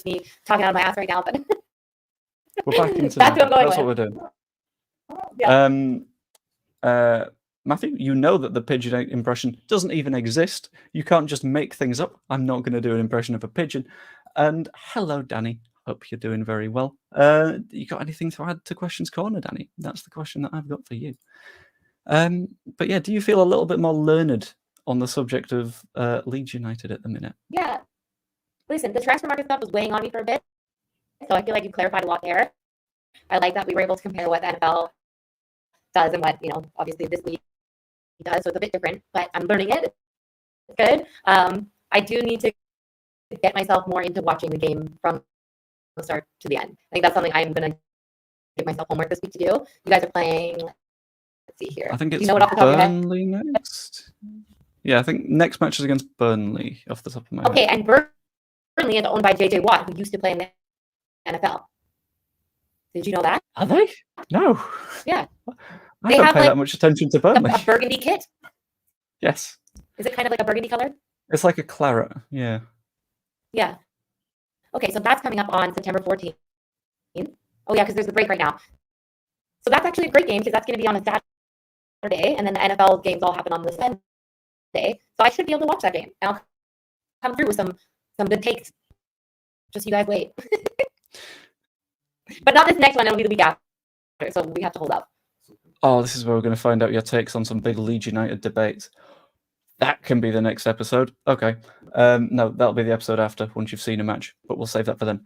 Speaker 2: me talking out of my ass right now, but
Speaker 1: we're back into that's what we're doing. Yeah. Matthew, you know that the pigeon impression doesn't even exist. You can't just make things up. I'm not going to do an impression of a pigeon. And hello, Danny. Hope you're doing very well. You got anything to add to Questions Corner, Danny? That's the question that I've got for you. But yeah, do you feel a little bit more learned on the subject of Leeds United at the minute?
Speaker 2: Yeah. Listen, the transfer market stuff was weighing on me for a bit. So I feel like you clarified a lot there. I like that we were able to compare what the NFL does and what, obviously this league does. So it's a bit different, but I'm learning it. It's good. I do need to get myself more into watching the game from the start to the end. I think that's something I'm going to give myself homework this week to do. You guys are playing, let's see here.
Speaker 1: I think it's
Speaker 2: Burnley
Speaker 1: next. Yeah, I think next match is against Burnley off the top of my head.
Speaker 2: Okay, and Burnley is owned by JJ Watt, who used to play in the NFL. Did you know that?
Speaker 1: Are they? No.
Speaker 2: Yeah.
Speaker 1: I don't pay that much attention to Burnley.
Speaker 2: A burgundy kit?
Speaker 1: Yes.
Speaker 2: Is it kind of like a burgundy color?
Speaker 1: It's like a claret, yeah. Yeah.
Speaker 2: Okay, so that's coming up on September 14th. Oh, yeah, because there's the break right now. So that's actually a great game because that's going to be on a Saturday, and then the NFL games all happen on the Sunday. So I should be able to watch that game. And I'll come through with some good takes. Just you guys wait. But not this next one, it'll be the week after. So we have to hold up.
Speaker 1: Oh, this is where we're going to find out your takes on some big Leeds United debates. That can be the next episode. Okay. No, that'll be the episode after, once you've seen a match. But we'll save that for then.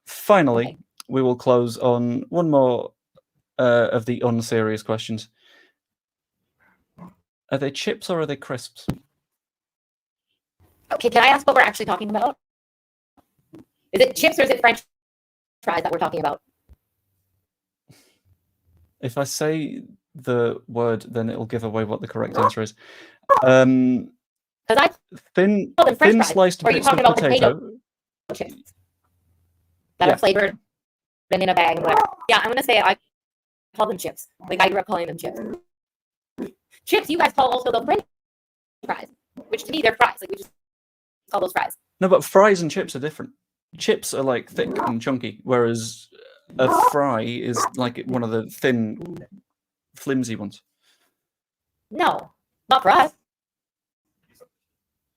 Speaker 1: Finally, we will close on one more of the unserious questions. Are they chips or are they crisps?
Speaker 2: Okay, can I ask what we're actually talking about? Is it chips or is it French fries that we're talking about?
Speaker 1: If I say the word, then it'll give away what the correct answer is.
Speaker 2: Because I
Speaker 1: Thin
Speaker 2: call them French fries.
Speaker 1: sliced
Speaker 2: Or are you
Speaker 1: bits of
Speaker 2: talking about
Speaker 1: potato.
Speaker 2: chips that
Speaker 1: Yeah.
Speaker 2: are flavored and in a bag and whatever. Yeah, I'm gonna say I call them chips. Like I grew up calling them chips. Chips, you guys call also the French fries, which to me they're fries. Like we just call those fries.
Speaker 1: No, but fries and chips are different. Chips are like thick and chunky, whereas a fry is like one of the thin, flimsy ones.
Speaker 2: No, not for us.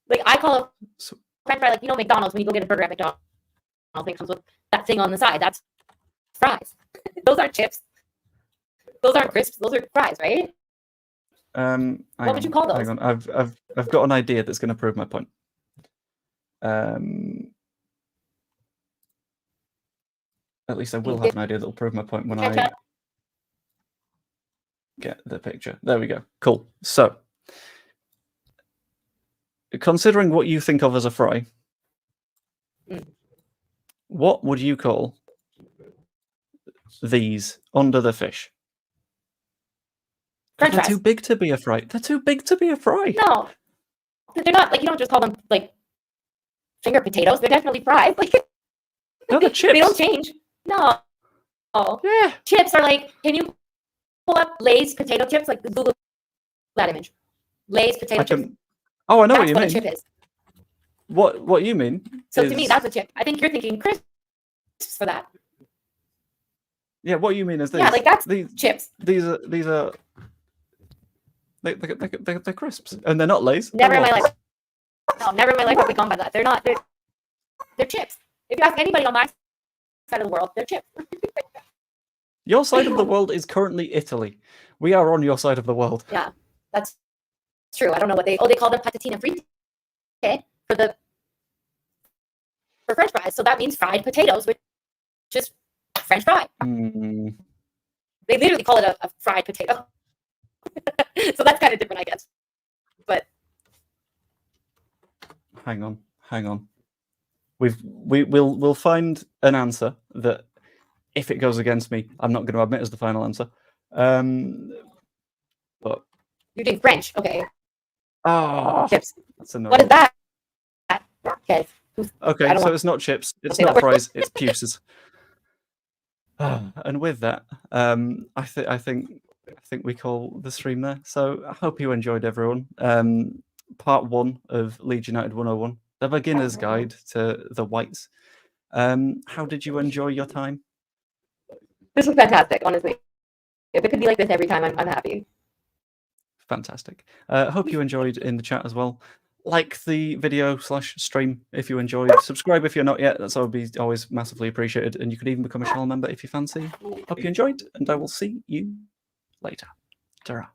Speaker 2: Like I call a
Speaker 1: So,
Speaker 2: French fry like McDonald's when you go get a burger at McDonald's. It comes with that thing on the side. That's fries. Those aren't chips. Those aren't crisps. Those are fries, right?
Speaker 1: what
Speaker 2: would you call those?
Speaker 1: Hang on, I've got an idea that's going to prove my point. At least I will have an idea that will prove my point when I get the picture. There we go. Cool. So, considering what you think of as a fry, what would you call these under the fish?
Speaker 2: French
Speaker 1: They're
Speaker 2: fries.
Speaker 1: too big to be a fry. They're too big to be a fry.
Speaker 2: No, they're not. Like you don't just call them like finger potatoes. They're definitely fries. Like
Speaker 1: No, they're chips.
Speaker 2: they don't change. No.
Speaker 1: Yeah.
Speaker 2: Chips are like. Can you pull up Lay's potato chips? Like Google that image. Lay's potato chips.
Speaker 1: Oh, I know
Speaker 2: That's
Speaker 1: what you mean.
Speaker 2: a chip is.
Speaker 1: What you mean?
Speaker 2: So to me, that's a chip. I think you're thinking crisps for that.
Speaker 1: Yeah, what you mean is these.
Speaker 2: Yeah, like that's
Speaker 1: these
Speaker 2: chips.
Speaker 1: These are they're crisps, and they're not Lay's.
Speaker 2: Never in my life. No, never in my life have we gone by that. They're not. They're chips. If you ask anybody on my side of the world, they're chips.
Speaker 1: Your side of the world is currently Italy. We are on your side of the world.
Speaker 2: Yeah, that's true. I don't know what they call them patatina fritte for French fries. So that means fried potatoes, which is French fry. They literally call it a fried potato. So that's kind of different, I guess. But
Speaker 1: hang on. We'll find an answer that, if it goes against me, I'm not going to admit as the final answer. But
Speaker 2: you're doing French, okay? Chips.
Speaker 1: That's annoying.
Speaker 2: What is that? Okay.
Speaker 1: Okay, so it's not chips. It's not fries. It's puces. And with that, I think we call the stream there. So I hope you enjoyed, everyone. Part 1 of Leeds United 101, the beginner's guide to the Whites. How did you enjoy your time?
Speaker 2: This was fantastic, honestly. If it could be like this every time, I'm happy.
Speaker 1: Fantastic. Hope you enjoyed in the chat as well. Like the video / stream if you enjoyed. Subscribe if you're not yet. That's always massively appreciated. And you can even become a channel member if you fancy. Hope you enjoyed, and I will see you later. Ta-ra.